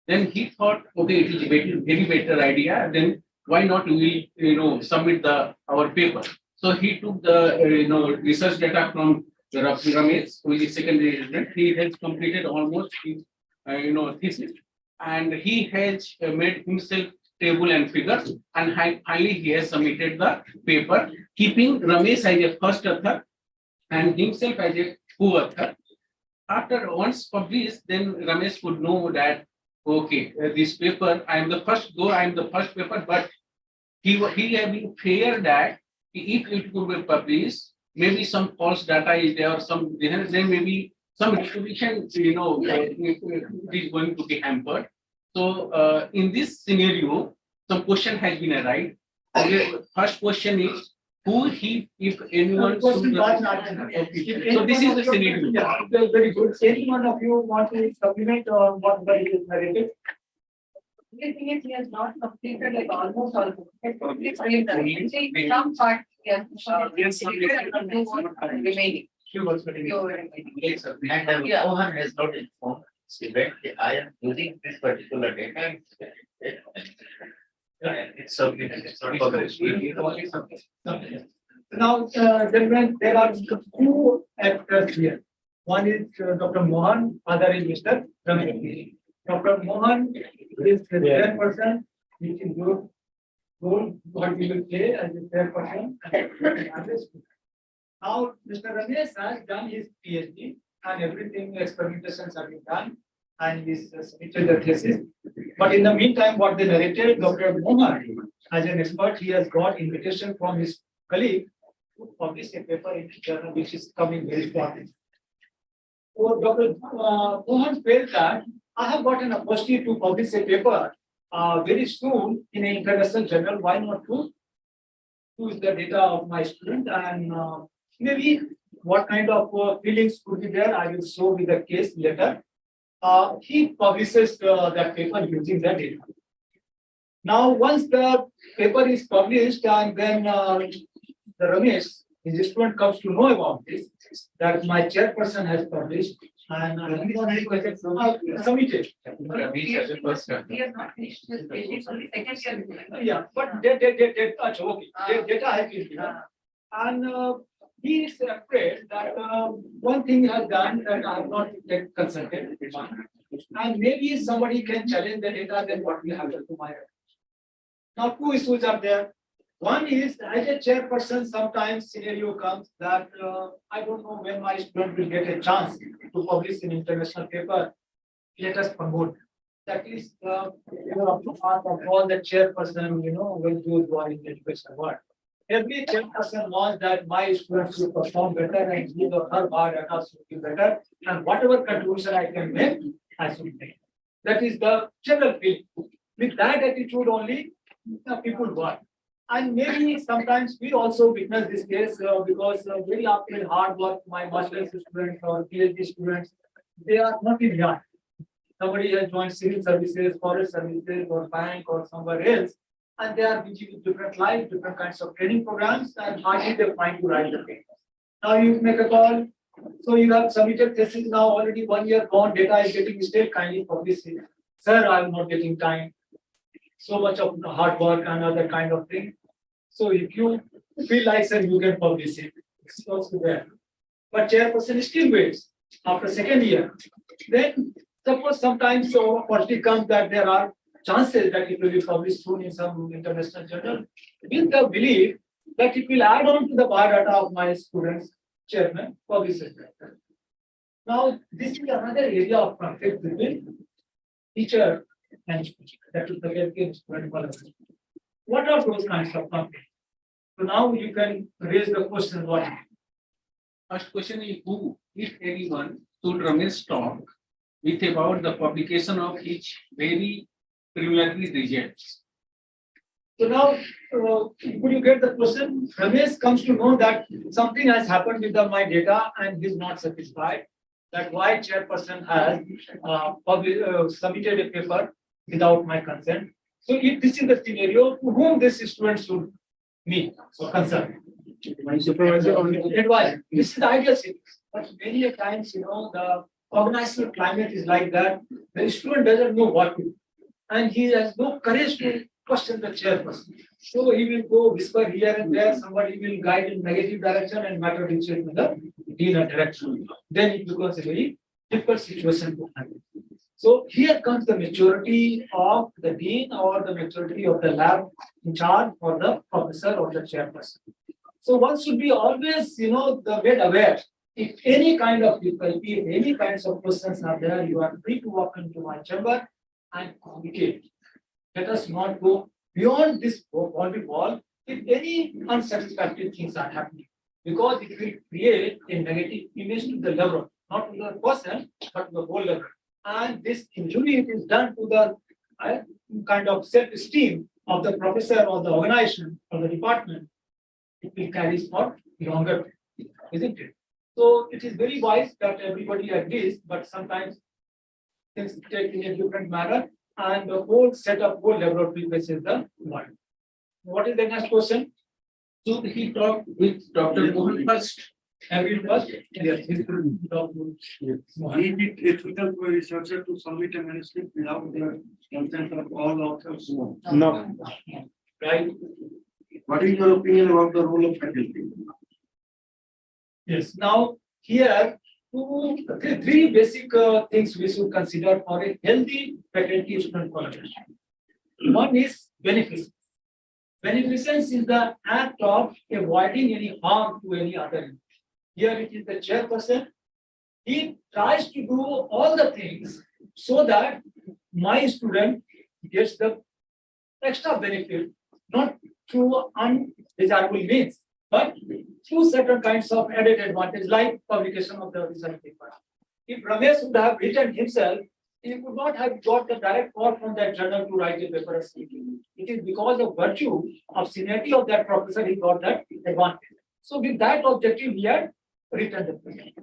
Then he thought, okay, it is a very better idea. Then why not we submit our paper? So he took the research data from Ramesh, who is secondary student. He has completed almost his thesis, and he has made himself table and figures, and finally he has submitted the paper, keeping Ramesh as a first author and himself as a co-author. After once published, then Ramesh could know that okay, this paper, I am the first paper, but he have been fair that if it could be published, maybe some false data is there, or some then maybe some distribution, is going to be hampered. So in this scenario, some question has been arrived. Okay, first question is who he, if anyone. So this is the scenario. Yeah, very good. Any one of you want to supplement or what is narrated? The thing is, he has not completed like almost all. Some part, yeah. Remaining. Yes, sir. And Mohan has not informed student that I am using this particular data. It's something, it's not published. Now, there are two actors here. One is Dr. Mohan, other is Mr. Ramesh. Dr. Mohan is the chairperson, which is your role, what we will play as a chairperson. Now, Mr. Ramesh has done his PhD and everything, experimentations have been done, and he submitted the thesis. But in the meantime, what they narrated, Dr. Mohan, as an expert, he has got invitation from his colleague to publish a paper in the journal, which is coming very shortly. So Dr. Mohan felt that I have got an opportunity to publish a paper very soon in an international journal. Why not to use the data of my student, and maybe what kind of feelings could be there, I will show with the case later. He publishes that paper using that data. Now, once the paper is published, and then the Ramesh, his student, comes to know about this, that my chairperson has published, and submitted. He has not finished his PhD, only second year. Yeah, but data has been given. And he is afraid that one thing has done that I have not yet consulted. And maybe somebody can challenge the data, then what will happen to my. Now, two issues are there. One is, as a chairperson, sometimes scenario comes that I don't know when my student will get a chance to publish an international paper. Let us promote. that is part of all the chairperson, will do in education world. Every chairperson wants that my students should perform better and his or her bar data should be better, and whatever contribution I can make, I should make. That is the general feeling. With that attitude only, people work. And maybe sometimes we also witness this case because very often hard work, my master's students or PhD students, they are not in yard. Somebody has joined civil services, forest services, or bank, or somewhere else, and they are busy with different life, different kinds of training programs, and hardly they find to write the papers. Now you make a call. So you have submitted thesis now already 1 year gone, data is getting still kindly published. Sir, I am not getting time. So much of hard work and other kind of thing. So if you feel like, sir, you can publish it. It's also there. But chairperson still waits after second year. Then suppose sometimes opportunity comes that there are chances that it will be published soon in some international journal, with the belief that it will add on to the biodata of my students, chairman, publishes that. Now, this is another area of conflict between teacher and student. That is the healthcare student collaboration. What are those kinds of conflicts? So now you can raise the question what? First question is who, if anyone, should Ramesh talk with about the publication of each very preliminary results? So now, could you get the question? Ramesh comes to know that something has happened with my data and he's not satisfied. That why chairperson has submitted a paper without my consent. So if this is the scenario, to whom this student should meet or consult? My supervisor only. Advise. This is the ideal situation. But many a times, the organizational climate is like that. The student doesn't know what to do. And he has no courage to question the chairperson. So he will go whisper here and there, somebody will guide in negative direction and matter will change in the dealer direction. Then it becomes a very difficult situation to handle. So here comes the maturity of the dean or the maturity of the lab in charge or the professor or the chairperson. So one should be always, the made aware. If any kind of difficulty, if any kinds of questions are there, you are free to walk into my chamber and communicate. Let us not go beyond this boundary wall if any unsatisfactory things are happening, because it will create a negative image to the level, not to the person, but to the whole level. And this injury is done to the kind of self-esteem of the professor or the organization or the department. It will carry for longer, isn't it? So it is very wise that everybody agrees, but sometimes things take in a different manner, and the whole setup, whole laboratory faces the one. What is the next question? Should he talk with Dr. Mohan first? Have you first? Yes. He should talk with Mohan. Is it ethical for a researcher to submit a manuscript without the consent of all authors? No. Right? What is your opinion about the role of faculty? Yes. Now here three basic things we should consider for a healthy faculty-student collaboration. One is beneficence. Beneficence is the act of avoiding any harm to any other. Here it is the chairperson. He tries to do all the things so that my student gets the extra benefit, not through undesirable means, but through certain kinds of added advantage, like publication of the research paper. If Ramesh would have written himself, he would not have got the direct call from that journal to write a paper. It is because of virtue of seniority of that professor he got that advantage. So with that objective, he had written the paper.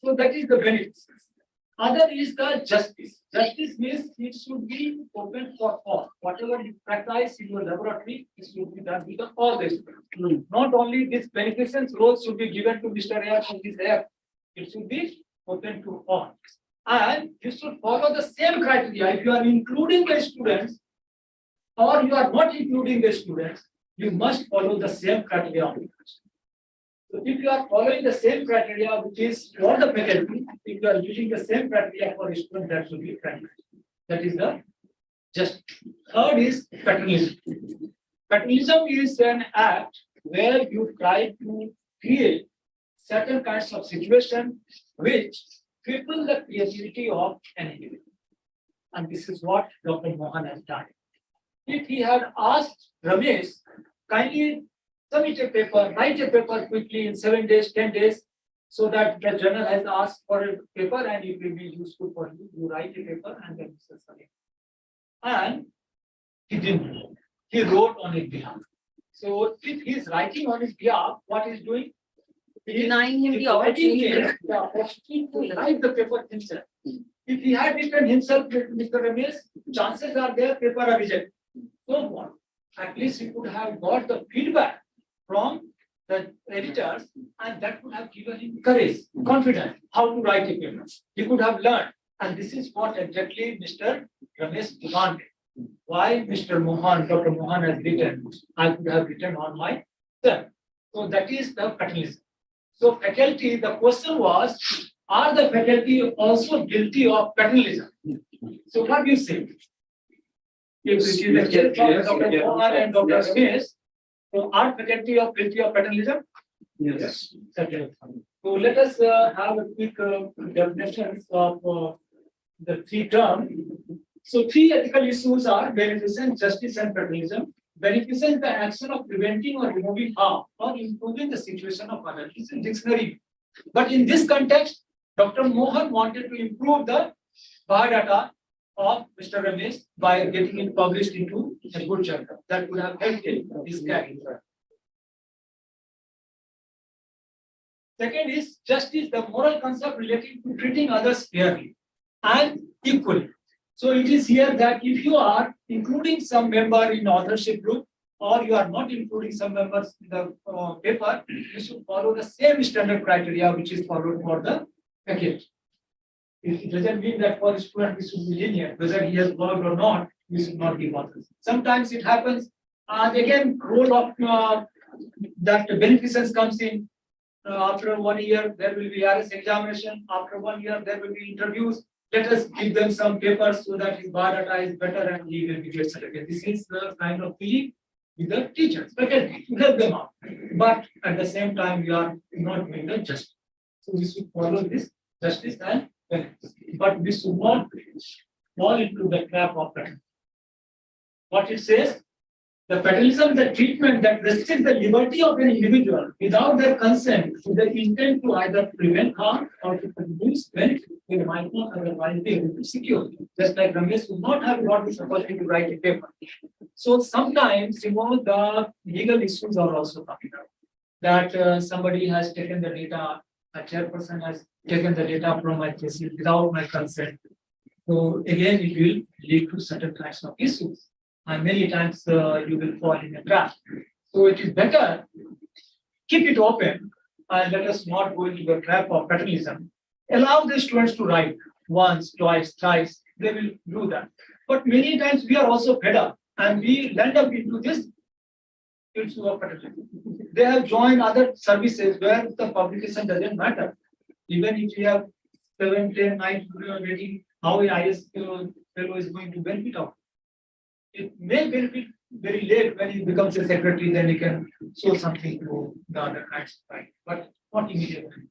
So that is the benefit. Other is the justice. Justice means it should be open for all. Whatever you practice in your laboratory, it should be done with all the students. Not only this beneficence role should be given to Mr. X and this X. It should be open to all. And you should follow the same criteria. If you are including the students or you are not including the students, you must follow the same criteria of inclusion. So if you are following the same criteria, which is for the faculty, if you are using the same criteria for a student, that should be practiced. That is the just. Third is paternalism. Paternalism is an act where you try to create certain kinds of situation which cripple the creativity of an individual. And this is what Dr. Mohan has done. If he had asked Ramesh, kindly submit a paper, write a paper quickly in 7 days, 10 days, so that the journal has asked for a paper and it will be useful for you. You write a paper and then submit. And he didn't. He wrote on his behalf. So if he is writing on his behalf, what he's doing? He is Denying him the providing opportunity. him the opportunity to write the paper himself. If he had written himself, Mr. Ramesh, chances are there paper are rejected. So what? At least he could have got the feedback from the editors, and that would have given him courage, confidence, how to write a paper. He could have learned, and this is what exactly Mr. Ramesh demanded. Why Mr. Mohan, Dr. Mohan has written, I could have written on myself. So that is the paternalism. So faculty, the question was, are the faculty also guilty of paternalism? So what do you say? If it is the case of Dr. Mohan and Dr. Ramesh, so are faculty guilty of paternalism? Yes. Okay. So let us have a quick definitions of the three terms. So three ethical issues are beneficence, justice, and paternalism. Beneficence, the action of preventing or removing harm or improving the situation of others. It's in dictionary. But in this context, Dr. Mohan wanted to improve the biodata of Mr. Ramesh by getting it published into a good journal. That would have helped him in this category. Second is justice, the moral concept relating to treating others fairly and equally. So it is here that if you are including some member in authorship group or you are not including some members in the paper, you should follow the same standard criteria which is followed for the package. It doesn't mean that for a student we should be lenient, whether he has worked or not, we should not give authors. Sometimes it happens, and again, role of that beneficence comes in. After 1 year, there will be RS examination. After 1 year, there will be interviews. Let us give them some papers so that his biodata is better and he will be get selected. This is the kind of feeling with the teachers. Okay, to help them out. But at the same time, we are not doing the justice. So we should follow this justice and benefits. But we should not fall into the trap of paternalism. What it says, the paternalism is a treatment that restricts the liberty of an individual without their consent with the intent to either prevent harm or to produce benefit. They might not otherwise be able to secure. Just like Ramesh would not have got this opportunity to write a paper. So sometimes, the legal issues are also coming up. That somebody has taken the data, a chairperson has taken the data from my thesis without my consent. So again, it will lead to certain kinds of issues. And many times you will fall in a trap. So it is better keep it open and let us not go into the trap of paternalism. Allow the students to write once, twice, thrice. They will do that. But many times we are also fed up and we land up into this issue of paternalism. They have joined other services where the publication doesn't matter. Even if you have 7, 10, 9 reading, how an IS fellow is going to benefit of. It may benefit very late when he becomes a secretary, then he can show something to the other kinds, right? But not immediately.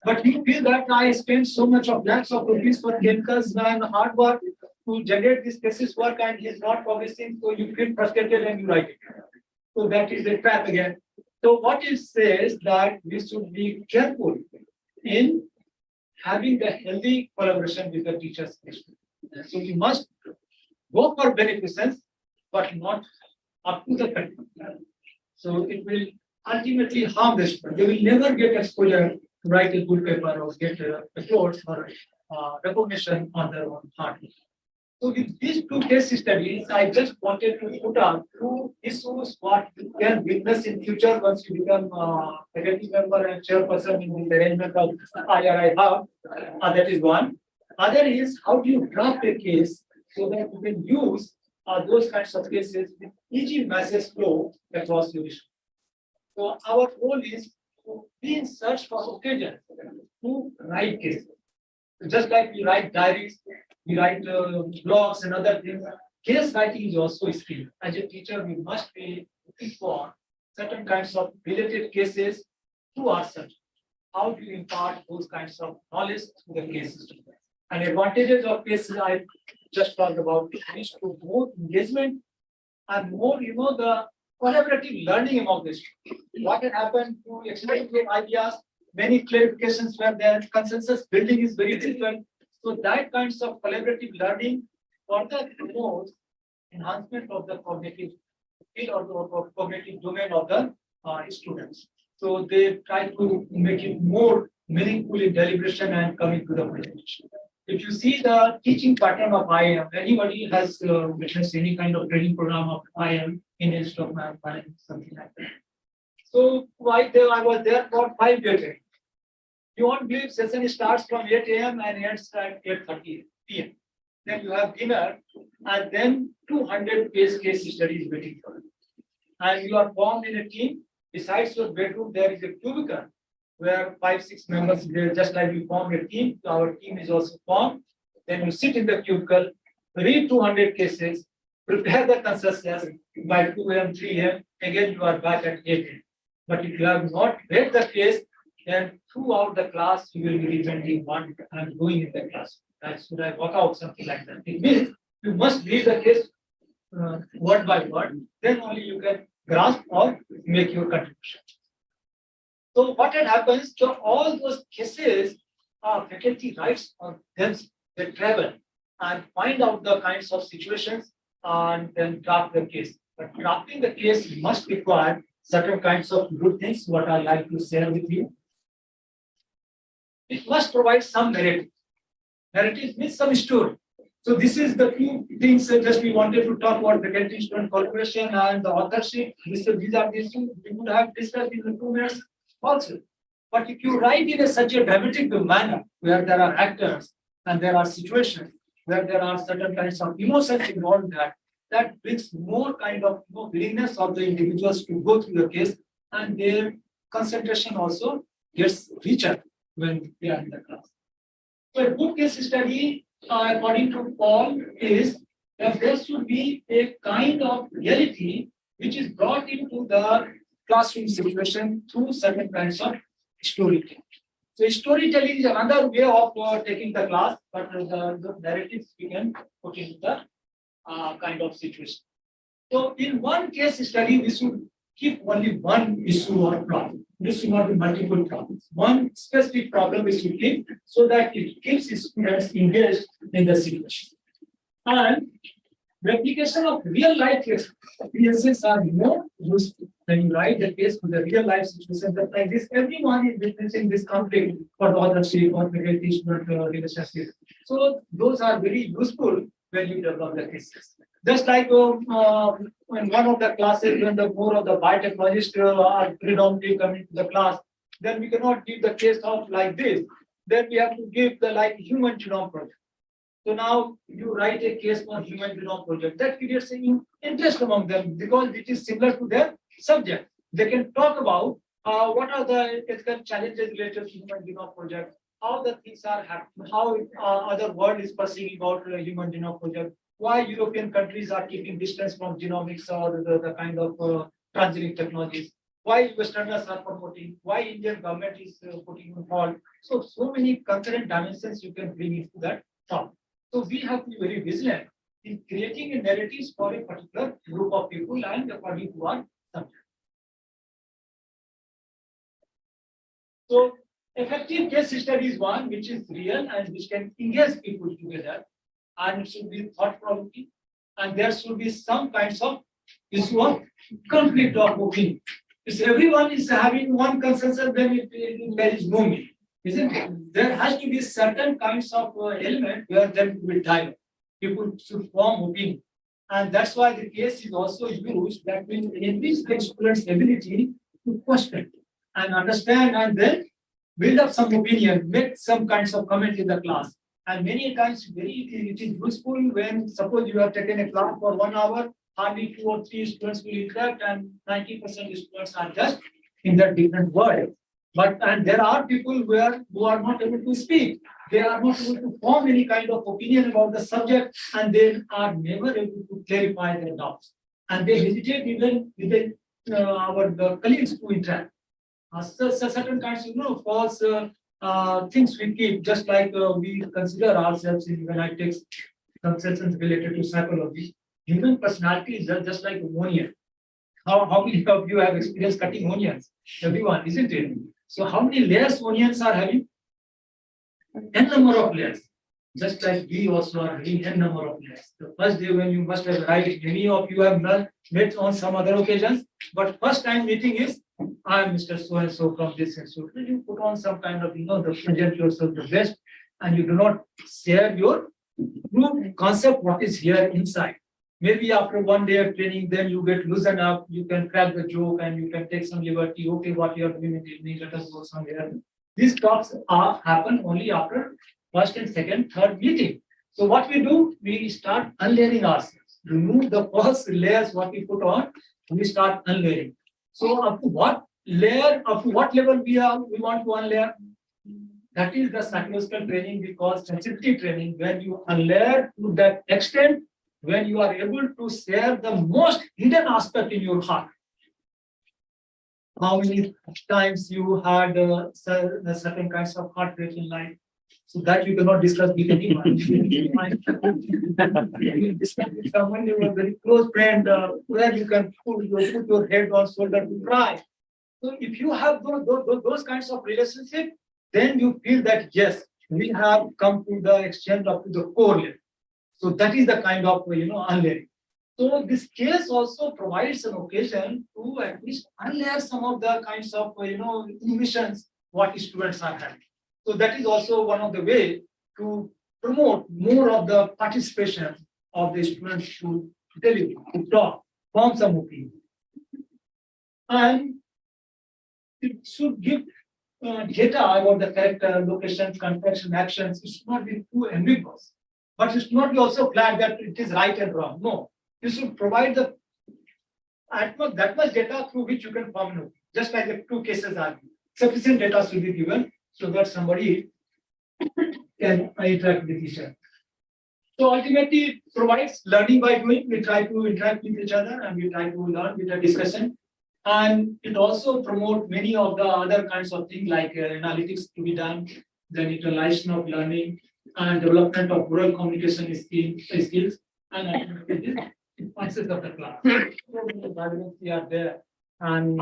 But you feel that I spent so much of lakhs of rupees for chemicals and hard work to generate this thesis work and he is not publishing, so you feel frustrated and you write it. So that is a trap again. So what it says that we should be careful in having the healthy collaboration with the teachers. So we must go for beneficence, but not up to the point. So it will ultimately harm the student. They will never get exposure to write a good paper or get applause or recognition on their own part. So with these two case studies, I just wanted to put up two issues what you can witness in future once you become faculty member and chairperson in the arrangement of IRI Hub. That is one. Other is how do you draft a case so that you can use those kinds of cases with easy message flow across your issue. So our goal is to be in search for occasions to write cases. Just like we write diaries, we write blogs and other things. Case writing is also a skill. As a teacher, we must be looking for certain kinds of related cases to our subject. How do you impart those kinds of knowledge to the cases? And advantages of cases I just talked about is to more engagement and more, the collaborative learning among this. What had happened to explain your ideas, many clarifications were there, consensus building is very difficult. So that kinds of collaborative learning further promotes enhancement of the cognitive skill or cognitive domain of the students. So they try to make it more meaningful in deliberation and coming to the presentation. If you see the teaching pattern of IM, anybody has witnessed any kind of training program of IM in Institute of Mathematics, something like that. So right there, I was there for 5 days. You won't believe session starts from 8 a.m. and ends at 8:30 p.m. Then you have dinner, and then 200 case studies waiting for you. And you are formed in a team. Besides your bedroom, there is a cubicle where 5-6 members, just like we form a team, our team is also formed. Then you sit in the cubicle, read 200 cases, prepare the consensus by 2 a.m., 3 a.m. Again, you are back at 8 a.m. But if you have not read the case, then throughout the class, you will be remembering what I'm doing in the class. That should I work out something like that? It means you must read the case word by word, then only you can grasp or make your contribution. So what had happens to all those cases, faculty writes on them, they travel and find out the kinds of situations and then draft the case. But drafting the case must require certain kinds of good things, what I like to share with you. It must provide some narrative. Narrative means some story. So this is the few things just we wanted to talk about faculty student collaboration and the authorship. These are the issues we would have discussed in the 2 minutes also. But if you write in such a dramatic manner where there are actors and there are situations where there are certain kinds of emotions involved, that brings more kind of willingness of the individuals to go through the case, and their concentration also gets richer when they are in the class. So a good case study, according to Paul, is that there should be a kind of reality which is brought into the classroom situation through certain kinds of storytelling. So storytelling is another way of taking the class, but the narratives we can put into the kind of situation. So in one case study, we should keep only one issue or problem. This should not be multiple problems. One specific problem we should keep so that it keeps students engaged in the situation. And replication of real life experiences are more useful when you write the case for the real life situation. That like this, everyone is witnessing this conflict for the authorship or faculty student relationship. So those are very useful when you develop the cases. Just like in one of the classes, when the more of the biotechnologists are predominantly coming to the class, then we cannot give the case of like this. Then we have to give the like human genome project. So now you write a case for human genome project. That creates an interest among them because it is similar to their subject. They can talk about what are the ethical challenges related to human genome project, how the things are happening, how other world is perceiving about human genome project, why European countries are keeping distance from genomics or the kind of transgenic technologies, why Westerners are promoting, why Indian government is putting on hold. So many concurrent dimensions you can bring into that talk. So we have to be very vigilant in creating a narrative for a particular group of people and according to our subject. So effective case study is one which is real and which can engage people together, and it should be thought-provoking, and there should be some kinds of issue of conflict of opinion. If everyone is having one consensus, then there is no meaning, isn't it? There has to be certain kinds of element where there will be dialogue. People should form opinion, and that's why the case is also used that will enrich the student's ability to question and understand, and then build up some opinion, make some kinds of comment in the class. And many times, it is useful when suppose you have taken a class for 1 hour, hardly 2 or 3 students will interact, and 90% of students are just in that different world. And there are people who are not able to speak. They are not able to form any kind of opinion about the subject, and they are never able to clarify their doubts. And they hesitate even with our colleagues to interact. Certain kinds of false things we keep, just like we consider ourselves in when I take some sessions related to psychology. Human personality is just like ammonia. How many of you have experienced cutting onions? Everyone, isn't it? So how many layers onions are having? N number of layers. Just like we also are having n number of layers. The first day when you must have arrived, many of you have met on some other occasions, but first time meeting is, I am Mr. So and so from this institute. You put on some kind of, the present yourself the best, and you do not share your true concept, what is here inside. Maybe after one day of training, then you get loosened up, you can crack the joke and you can take some liberty. Okay, what you are doing in the evening, let us go somewhere. These talks happen only after first and second, third meeting. So what we do, we start unlayering ourselves. Remove the first layers what we put on, we start unlayering. So up to what layer, up to what level we want to unlayer? That is the psychological training we call sensitivity training, when you unlayer to that extent, when you are able to share the most hidden aspect in your heart. How many times you had certain kinds of heartbreak in life, so that you cannot discuss with anyone. You discuss with someone, your very close friend, where you can put your head on shoulder to cry. So if you have those kinds of relationship, then you feel that yes, we have come to the extent up to the core level. So that is the kind of unlayering. So this case also provides an occasion to at least unlayer some of the kinds of emissions what students are having. So that is also one of the way to promote more of the participation of the students to deliver, to talk, form some opinion. And it should give data about the character, location, context, and actions. It should not be too ambiguous. But it should not be also flat that it is right and wrong. No, you should provide that much data through which you can form an opinion. Just like the two cases are, sufficient data should be given so that somebody can interact with each other. So ultimately, it provides learning by doing. We try to interact with each other and we try to learn with a discussion. And it also promotes many of the other kinds of things like analytics to be done, then internalization of learning, and development of oral communication skills, and concepts of the class. We are there, and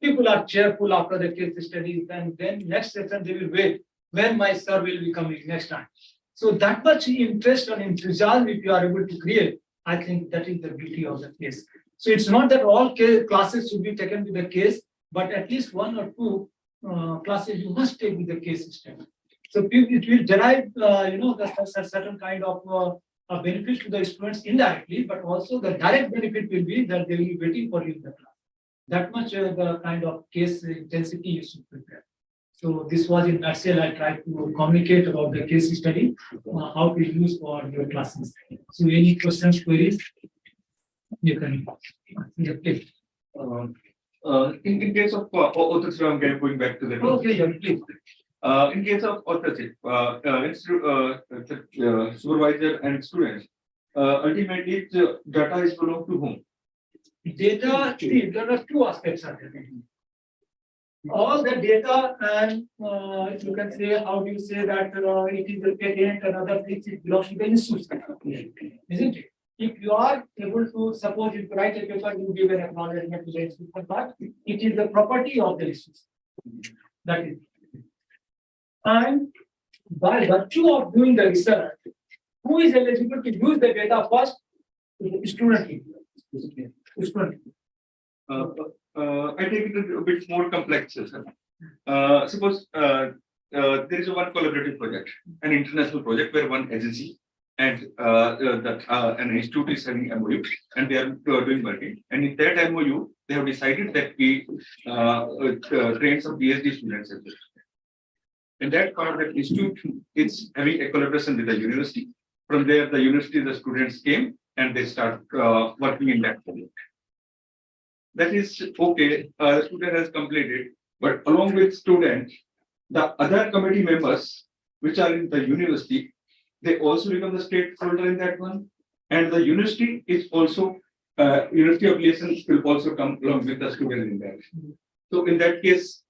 people are cheerful after the case studies, and then next session they will wait when my sir will be coming next time. So that much interest and enthusiasm if you are able to create, I think that is the beauty of the case. So it's not that all classes should be taken with the case, but at least one or two classes you must take with the case system. So it will derive, the certain kind of benefits to the students indirectly, but also the direct benefit will be that they will be waiting for you in the class. That much the kind of case intensity you should prepare. So this was in nutshell. I tried to communicate about the case study, how to use for your classes. So any questions, queries, you can. In case of authorship, I'm going back to the. Okay, yeah, please. In case of authorship, supervisor and students, ultimately data is belong to whom? Data, there are two aspects of it. All the data, and you can say, how do you say that it is a patent and other things, it belongs to the institution, isn't it? If you are able to, suppose if you write a paper, you give an acknowledgement to the institution, but it is the property of the institution. That is. And by virtue of doing the research, who is eligible to use the data first? The student. I take it a bit more complex. Suppose there is one collaborative project, an international project where one agency and an institute is having MOU and they are doing working. And in that MOU, they have decided that we train some PhD students. In that part, that institute is having a collaboration with the university. From there, the university, the students came and they start working in that project. That is okay. The student has completed, but along with students, the other committee members, which are in the university, they also become the stakeholder in that one. And the university is also, university affiliations will also come along with the student in that. So in that case,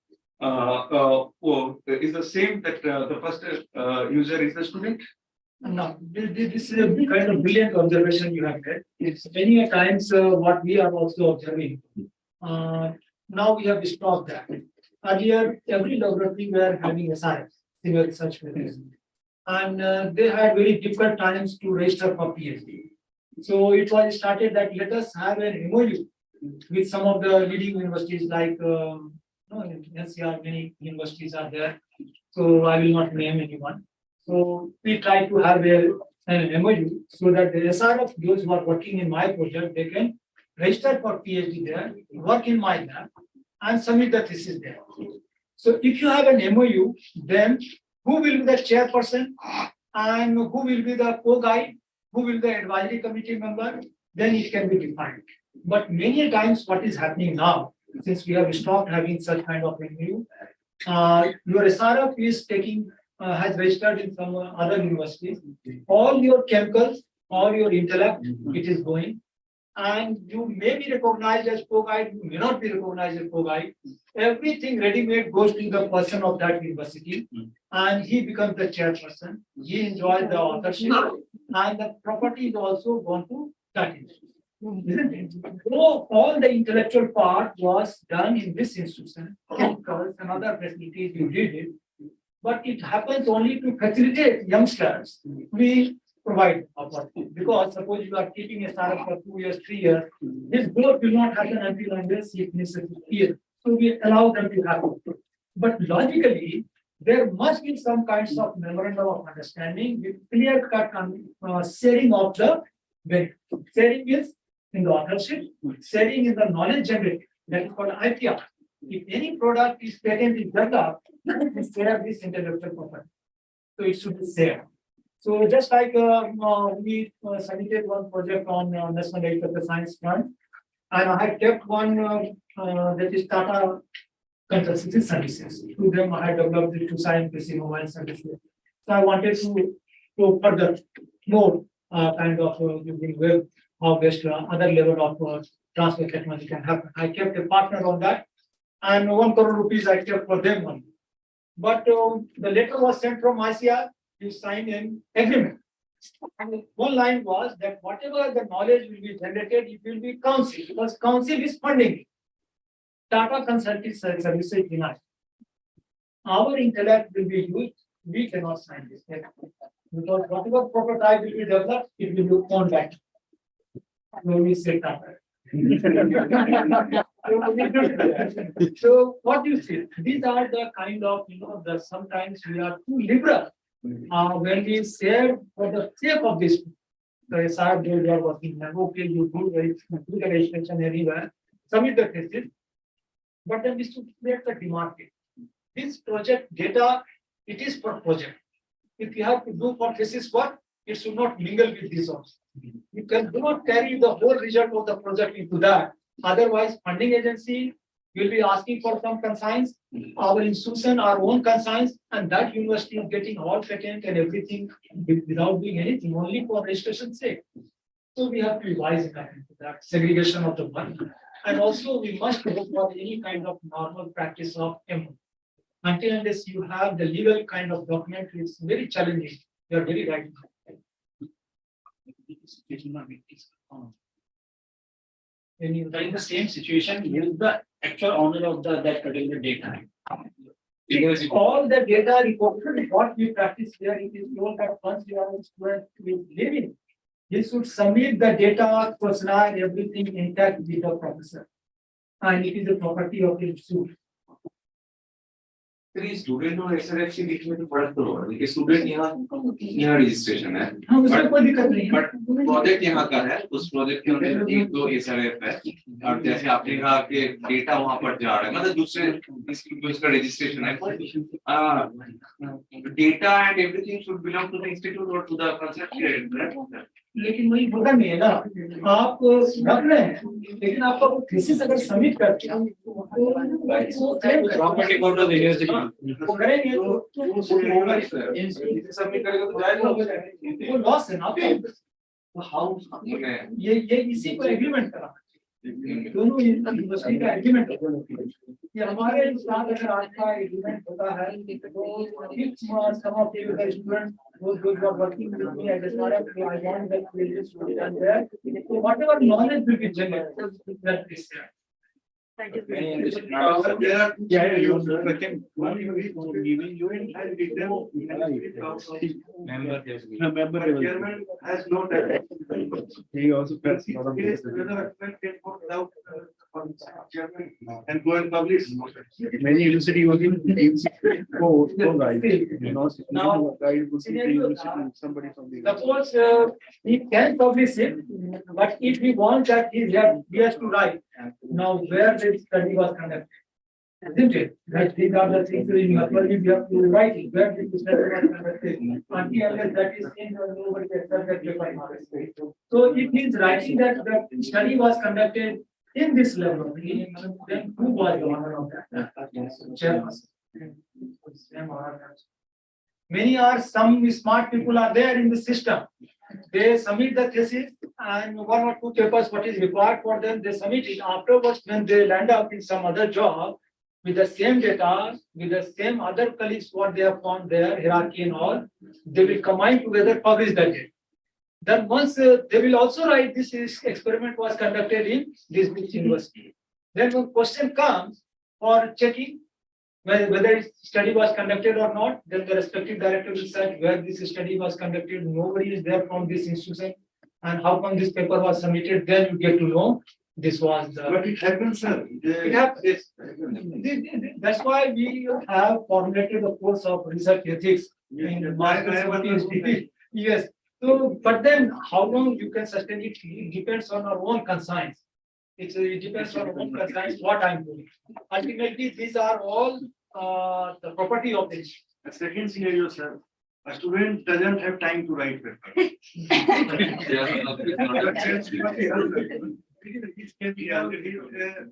is the same that the first user is the student? No, this is a kind of brilliant observation you have made. It's many a times what we are also observing. Now we have stopped that. Earlier, every laboratory were having SRF, senior research fellows, and they had very difficult times to register for PhD. So it was started that let us have an MOU with some of the leading universities like in NCR, many universities are there. So I will not name anyone. So we try to have an MOU so that the SRF, those who are working in my project, they can register for PhD there, work in my lab, and submit the thesis there. So if you have an MOU, then who will be the chairperson and who will be the co-guide, who will be the advisory committee member, then it can be defined. But many times what is happening now, since we have stopped having such kind of MOU, your SRF is taking has registered in some other universities. All your chemicals, all your intellect, it is going. And you may be recognized as co-guide, you may not be recognized as co-guide. Everything ready-made goes to the person of that university, and he becomes the chairperson. He enjoys the authorship, and the property is also gone to that institution. Isn't it? So all the intellectual part was done in this institution, chemicals and other facilities you did it. But it happens only to facilitate youngsters. We provide opportunity because suppose you are keeping a startup for 2 years, 3 years, this growth will not happen until unless it finishes here. So we allow them to happen. But logically, there must be some kinds of memorandum of understanding with clear-cut sharing of the benefit. Sharing is in the authorship, sharing in the knowledge generated. That is called IPR. If any product is patent is developed, we share this intellectual property. So it should be shared. So just like we submitted one project on National Agricultural Science Fund, and I had kept one that is Tata Consultancy Services. To them, I had developed the 2 science mobile services. So I wanted to further more kind of using web how-based other level of transfer technology can happen. I kept a partner on that, and 1 crore rupees I kept for them only. But the letter was sent from ICR. You sign an agreement. And one line was that whatever the knowledge will be generated, it will be council, because council is funding it. Tata Consulting Services denied. Our intellect will be used, we cannot sign this. Because whatever prototype will be developed, it will be owned by. We say Tata. So what do you see? These are the kind of, the sometimes we are too liberal. When we share for the sake of this, the SR they are working, okay, you do the registration everywhere, submit the thesis, but then we should create the demarket. This project data, it is for project. If you have to do for thesis work, it should not mingle with this also. You can do not carry the whole result of the project into that. Otherwise, funding agency will be asking for some consigns, our institution, our own consigns, and that university is getting all patent and everything without doing anything, only for registration's sake. So we have to be wise enough into that segregation of the money. And also we must look for any kind of normal practice of MO. Until unless you have the legal kind of document, it's very challenging. You are very right. In the same situation, here is the actual owner of that particular data. Because all the data reported, what we practice here, it is known that once you are a student with living, you should submit the data, questionnaire, everything intact with the professor. And it is a property of the institute. Student और SRF के बीच में तो फर्क तो होगा कि student यहाँ registration है हाँ, उसमें कोई दिक्कत नहीं है। बट प्रोजेक्ट यहाँ का है, उस प्रोजेक्ट के अंदर एक दो एसआरएफ है, और जैसे आपने कहा कि डेटा वहाँ पर जा रहा है, मतलब दूसरे इंस्टीट्यूट का रजिस्ट्रेशन है, data and everything should belong to the institute और टू द कंसल्टेंट। लेकिन वही होगा नहीं है ना, आप रख रहे हैं, लेकिन आपका वो थीसिस अगर सबमिट करते हैं प्रॉपर्टी कोड ऑफ यूनिवर्सिटी वो करेंगे तो सबमिट करेगा तो वो लॉस है ना। ये इसी को एग्रीमेंट करा, दोनों यूनिवर्सिटी का एग्रीमेंट कि हमारे साथ अगर आज का एग्रीमेंट होता है तो if some of the students those who are working with me at the startup, I want them to be student there. So whatever knowledge will be generated, that is there. Many in this- There are two scenarios. One you reach for giving you and with them. Member there will be. Member But chairman has no direct. He also But in case whether a student can go without chairman and go and publish. many university working go guide. You know, Now, guide would be the scenario, university, somebody from the. Suppose he can publish it, but if he wants that, he has to write. Now, where the study was conducted. Isn't it? That these are the things in your study, we have to write it, where the study was conducted. Until that is in the nobody accept that paper. So if he is writing that the study was conducted in this level, then who was the owner of that? Chairperson. Many are, some smart people are there in the system. They submit the thesis and one or two papers, what is required for them, they submit it. Afterwards, when they land up in some other job with the same data, with the same other colleagues, what they have found there, hierarchy and all, they will combine together, publish that data. Then once they will also write this experiment was conducted in this university. Then when question comes for checking whether study was conducted or not, then the respective director will say where this study was conducted, nobody is there from this institution. And how come this paper was submitted, then you get to know this was the. But it happens, sir. It happens. That's why we have formulated the course of research ethics in master's PhD. Yes. So, but then how long you can sustain it, it depends on our own conscience. It depends on our own conscience what I'm doing. Ultimately, these are all the property of the issue. A second scenario, sir. A student doesn't have time to write paper. It can be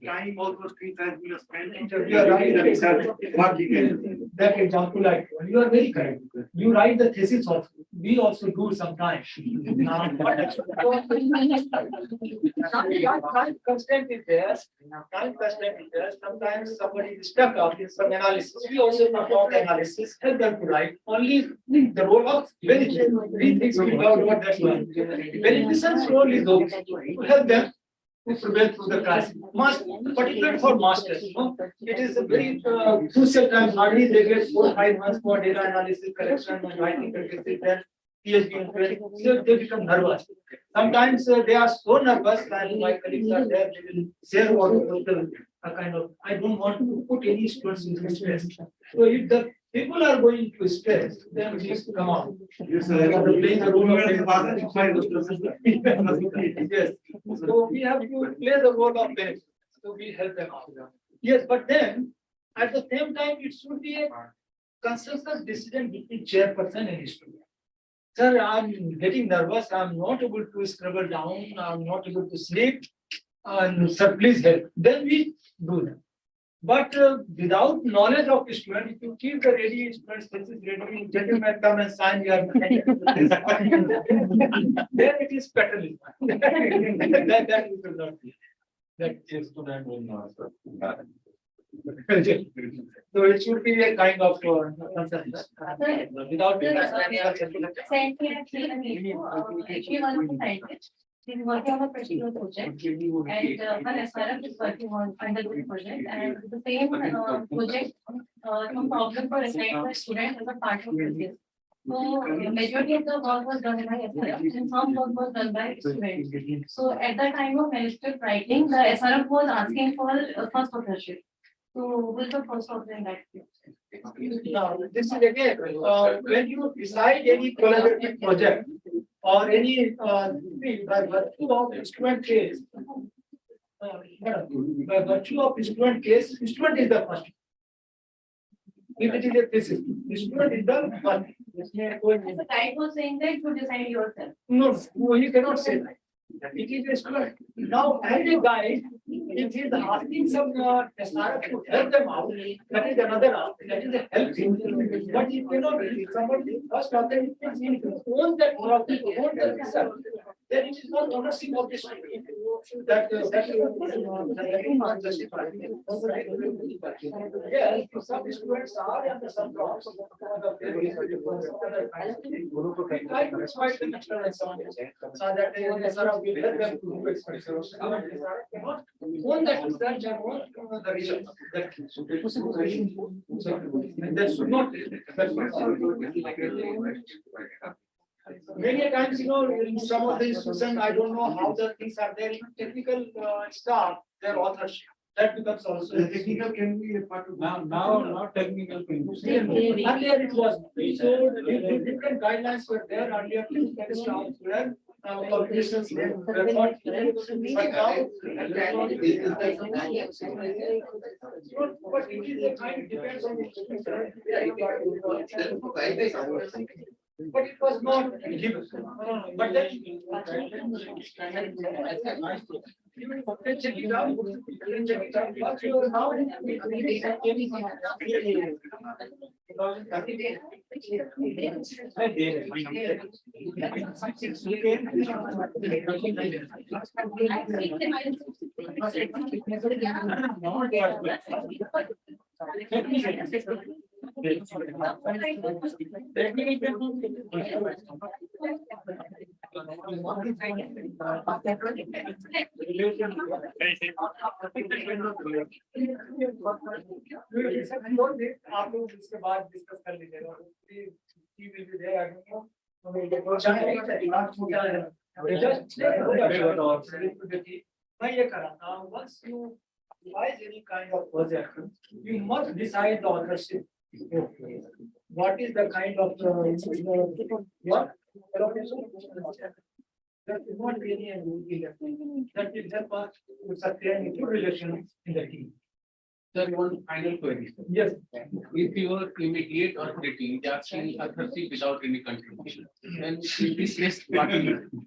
time almost 3 times we have spent. You are right. What he can. That example I told, you are very correct. You write the thesis also. We also do sometimes. Time constraint is there. Time constraint is there. Sometimes somebody is stuck up in some analysis. We also perform analysis, help them to write. Only the role of very things we talk about that one. Beneficent's role is to help them to prevail through the class. Particularly for masters, it is a very crucial time. Hardly they get 4 or 5 months for data analysis, collection, and writing practices. Then PhD and PhD, so they become nervous. Sometimes they are so nervous that my colleagues are there. They will say what a kind of. I don't want to put any students in stress. So if the people are going to stress, then we just come out. Yes, We have to play the role of Yes. So we have to play the role of them. So we help them out. Yes, but then at the same time, it should be a consensus decision between chairperson and student. Sir, I'm getting nervous. I'm not able to scribble down. I'm not able to sleep. And sir, please help. Then we do that. But without knowledge of the student, if you keep the ready students, ready, gentlemen come and sign your. Then it is better. That is not. That is student will not. So it should be a kind of consensus. Without. He's working on a particular project and one SRF is working on the project and the same project, some problem for assigned by student as a part of this. So majority of the work was done by SRF and some work was done by students. So at the time of manuscript writing, the SRF was asking for first authorship. So who is the first author in that case? Now, this is again, when you decide any collaborative project or any by virtue of instrument case, by virtue of instrument case, instrument is the first. If it is a thesis, instrument is the first. The guide was saying that you decide yourself. No, you cannot say that. It is a student. Now, as a guide, if he is asking some SRF to help them out, that is another aspect, that is a help. But he cannot, somebody first author, he owns that project, owns that research. then it is not ownership of the student. Yes, some students are and some blocks. Try to exploit the natural examination, so that they sort of will help them to express themselves. Own that research and own the result. That should not. Many a times, in some of the institutions, I don't know how the things are there, even technical staff, their authorship, that becomes also. The technical can be a part of. Now technical. Earlier it was, so different guidelines were there, earlier staff were, publications were not. But now. But it is a kind, depends on the institution. But it was not given. But then. You can check it out. You can check it out. But you are now. आप लोग इसके बाद discuss कर लीजिएगा will be there, I don't know. मैं ये कर रहा था, once you devise any kind of project, you must decide the authorship. What is the kind of what? That is not really a rule either. That will help us to sustain a good relation in the team. Sir, one final query. Yes. If your immediate authority is asking authority without any contribution, then in this list, what will you do?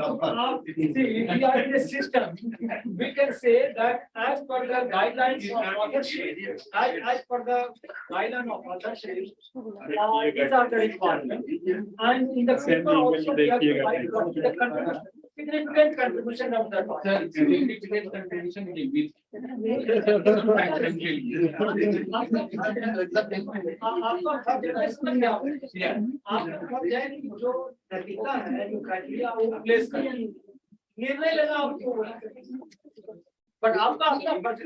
See, we are in a system. We can say that as per the guidelines of authorship, as per the guideline of authorship, these are the requirements. And in the paper also, we have to write the contribution, significant contribution of the author. Sir, significant contribution will be. आपका first क्या है? आपका first है कि जो तरीका है, जो क्राइटेरिया वो प्लेस करें, निर्णय लेना आपको, बट आपका अपना फर्ज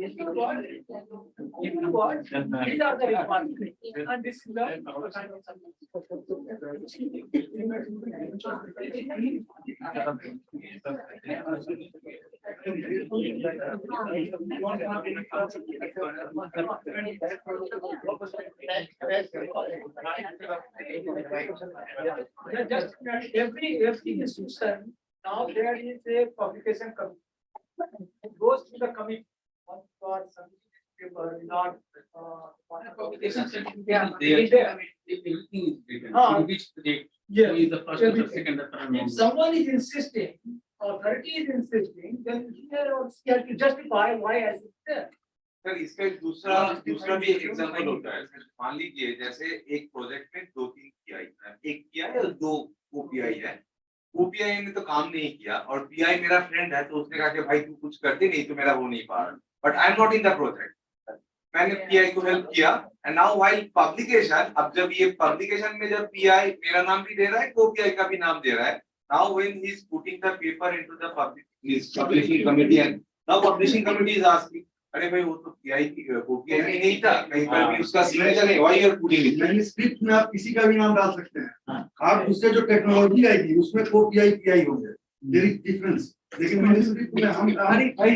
If you want, these are the requirements, and this is the just every institution now there is a publication committee. It goes to the committee. For some paper, not Yeah, everything is written. In which date? Yes. Who is the first or the second or third If member? someone is insisting, authority is insisting, then he has to justify why has it there. Sir इसका एक दूसरा भी example होता है। मान लीजिए जैसे एक प्रोजेक्ट में 2-3 पीआई है, एक पीआई और 2 ओपीआई है। ओपीआई ने तो काम नहीं किया और पीआई मेरा फ्रेंड है, तो उसने कहा कि भाई तू कुछ करते नहीं तो मेरा हो नहीं पा रहा, but I am not in the project. मैंने पीआई को हेल्प किया एंड नाउ व्हाइल पब्लिकेशन, अब जब ये पब्लिकेशन में जब पीआई मेरा नाम भी दे रहा है, ओपीआई का भी नाम दे रहा है, now when he is putting the paper into the publishing committee and now publishing committee is asking, अरे भाई वो तो पीआई ओपीआई में नहीं था, कहीं पर भी उसका सिग्नेचर है, why you are putting it. Manuscript में आप किसी का भी नाम डाल सकते हैं। आप उससे जो टेक्नोलॉजी आएगी उसमें को पीआई पीआई हो जाए, देयर इज डिफरेंस। लेकिन मैन्युस्क्रिप्ट में हम कोई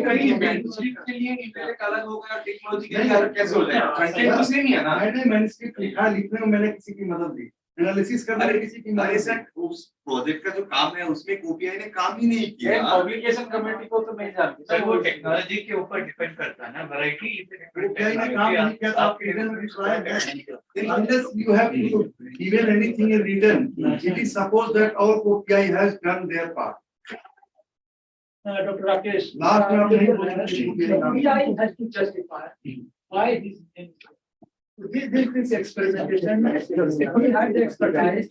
कहीं मैन्युस्क्रिप्ट के लिए इंटेलेक्ट अलग होगा, टेक्नोलॉजी के लिए अलग कैसे हो जाएगा? कंटेंट तो सेम ही है ना। मैंने मैन्युस्क्रिप्ट लिखा, लिखने में मैंने किसी की मदद दी, एनालिसिस करने में किसी की मदद दी। उस प्रोजेक्ट का जो काम है उसमें ओपीआई ने काम ही नहीं किया। पब्लिकेशन कमेटी को तो मैं जानती हूं, वो टेक्नोलॉजी के ऊपर डिपेंड करता है ना, वैरायटी ओपीआई ने काम नहीं किया तो आप इवन रिप्लाई दें, unless you have to even anything in written, it is supposed that our OPI has done their part. Dr. Rakesh. Last में आपने PI has to justify why this is experimentation. We had the expertise.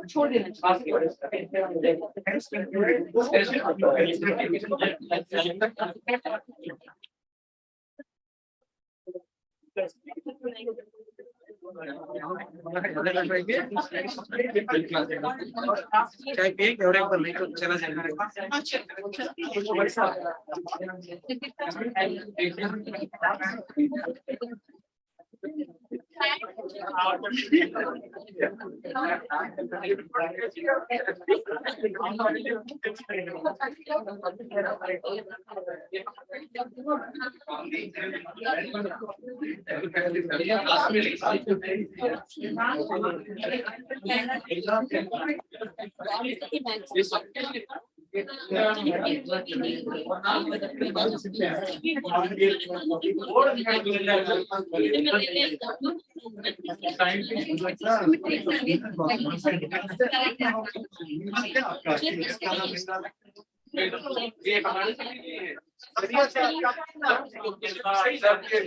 छोड़ देना चाय पिएंगे और एक बार नहीं तो चला जाएगा सबके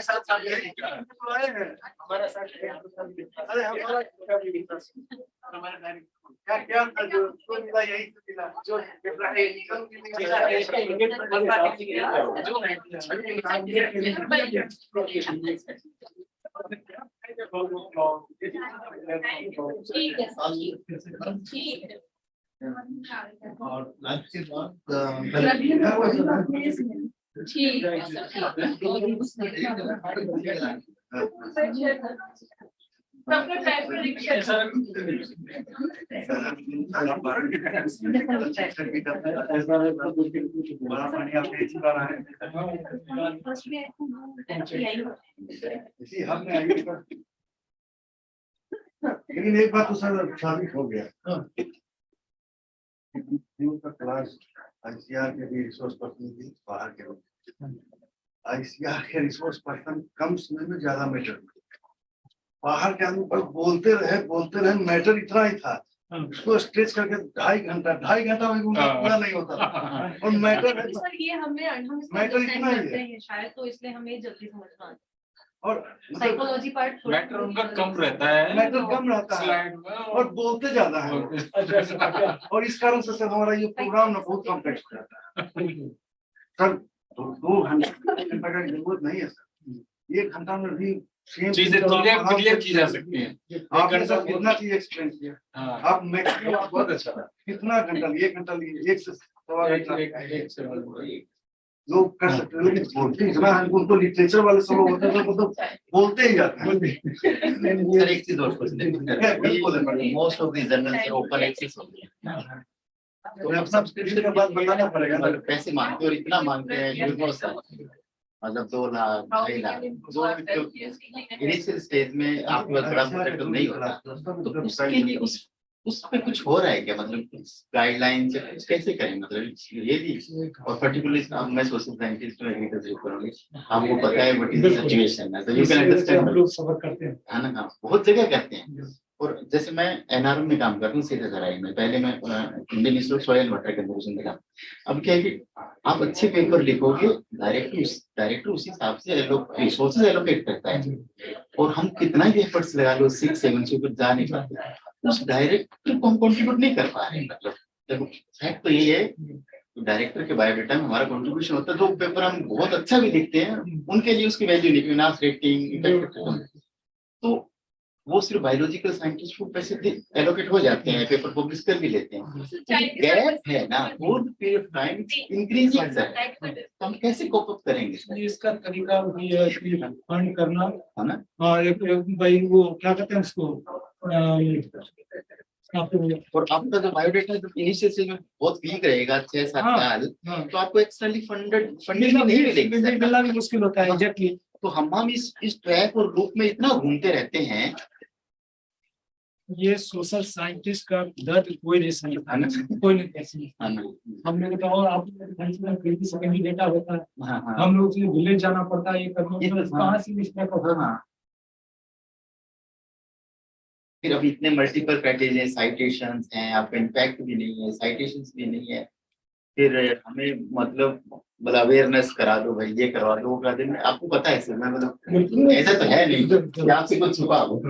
साथ हमारा साथ अरे हमारा क्या क्या था जो मिला यही तो मिला जो और लाइफ के बाद लेकिन एक बात तो सर साबित हो गया क्लास आईसीआर के भी रिसोर्स पर्सन थी बाहर के लोग आईसीआर के रिसोर्स पर्सन कम समय में ज्यादा मैटर बाहर के आदमी पर बोलते रहे मैटर इतना ही था उसको स्ट्रेच करके 2.5 घंटा में उनका पूरा नहीं होता था और मैटर सर ये हमें मैटर इतना ही है शायद तो इसलिए हमें जल्दी समझ में आता और साइकोलॉजी पार्ट मैटर उनका कम रहता है, मैटर कम रहता है स्लाइड में और बोलते ज्यादा है और इस कारण से सर हमारा ये प्रोग्राम ना बहुत कॉम्प्लेक्स हो जाता है सर 2 घंटा का जरूरत नहीं है सर 1 घंटा में भी सेम चीजें क्लियर की जा सकती हैं। आपने सर कितना चीज एक्सप्लेन किया आप मैक्सिमम बहुत अच्छा कितना घंटा लिए 1 घंटा लिए 1 से सवा घंटा लोग कर सकते हैं लेकिन बोलते इतना है उनको लिटरेचर वाले सब लोग होते हैं तो बोलते ही जाते हैं सर एक चीज और पूछने most of the journals open access हो गए तो अपना सब्सक्रिप्शन के बाद बताना पड़ेगा अगर पैसे मांगते और इतना मांगते हैं मतलब 2 लाख 2.5 लाख जो इनिशियल स्टेज में आपके पास बड़ा प्रोजेक्ट नहीं होता तो उसके लिए उस पे कुछ हो रहा है क्या मतलब गाइडलाइन से कुछ कैसे करें मतलब ये भी और पर्टिकुलरली अब मैं सोशल साइंटिस्ट हूं एग्रीकल्चर इकोनॉमिक्स आपको पता है व्हाट इज द सिचुएशन है तो यू कैन अंडरस्टैंड लोग सफर करते हैं है ना बहुत जगह करते हैं और जैसे मैं एनआरएम में काम करता हूँ सीधे सराय में पहले मैं Indian institute soil water conservation में काम अब क्या है कि आप अच्छे पेपर लिखोगे डायरेक्टर उसी हिसाब से रिसोर्सेज एलोकेट करता है और हम कितना भी एफर्ट्स लगा लो 6-7 से ऊपर जा नहीं पाते उस डायरेक्टर को हम कंट्रीब्यूट नहीं कर पा रहे मतलब देखो फैक्ट तो यही है डायरेक्टर के बायोडाटा में हमारा कंट्रीब्यूशन होता है जो पेपर हम बहुत अच्छा भी लिखते हैं उनके लिए उसकी वैल्यू नहीं विनाश रेटिंग तो वो सिर्फ बायोलॉजिकल साइंटिस्ट को पैसे एलोकेट हो जाते हैं पेपर पब्लिश कर भी लेते हैं गैप है ना over the period of time increasing है तो हम कैसे कोप अप करेंगे इसका तरीका वही है कि फंड करना है ना और एक भाई वो क्या कहते हैं उसको और आपका जो बायोडेटा जो इनिशियल स्टेज में बहुत वीक रहेगा 6-7 साल तो आपको एक्सटर्नली फंडिंग नहीं मिलेगी मिलना भी मुश्किल होता है एग्जैक्टली तो हम इस ट्रैक और लूप में इतना घूमते रहते हैं ये सोशल साइंटिस्ट का दर्द कोई नहीं समझता कोई नहीं हम लोग तो और आप सेकेंडरी डेटा होता है हम लोग विलेज जाना पड़ता है ये करना कहाँ से फिर अभी इतने मल्टीपल क्राइटेरिया, साइटेशंस हैं, आपका इम्पैक्ट भी नहीं है, साइटेशंस भी नहीं है, फिर हमें मतलब अवेयरनेस करा दो भाई, ये करवा दो, वो करा दो। आपको पता है सर, मैं मतलब ऐसा तो है नहीं कि आपसे कुछ छुपा हो।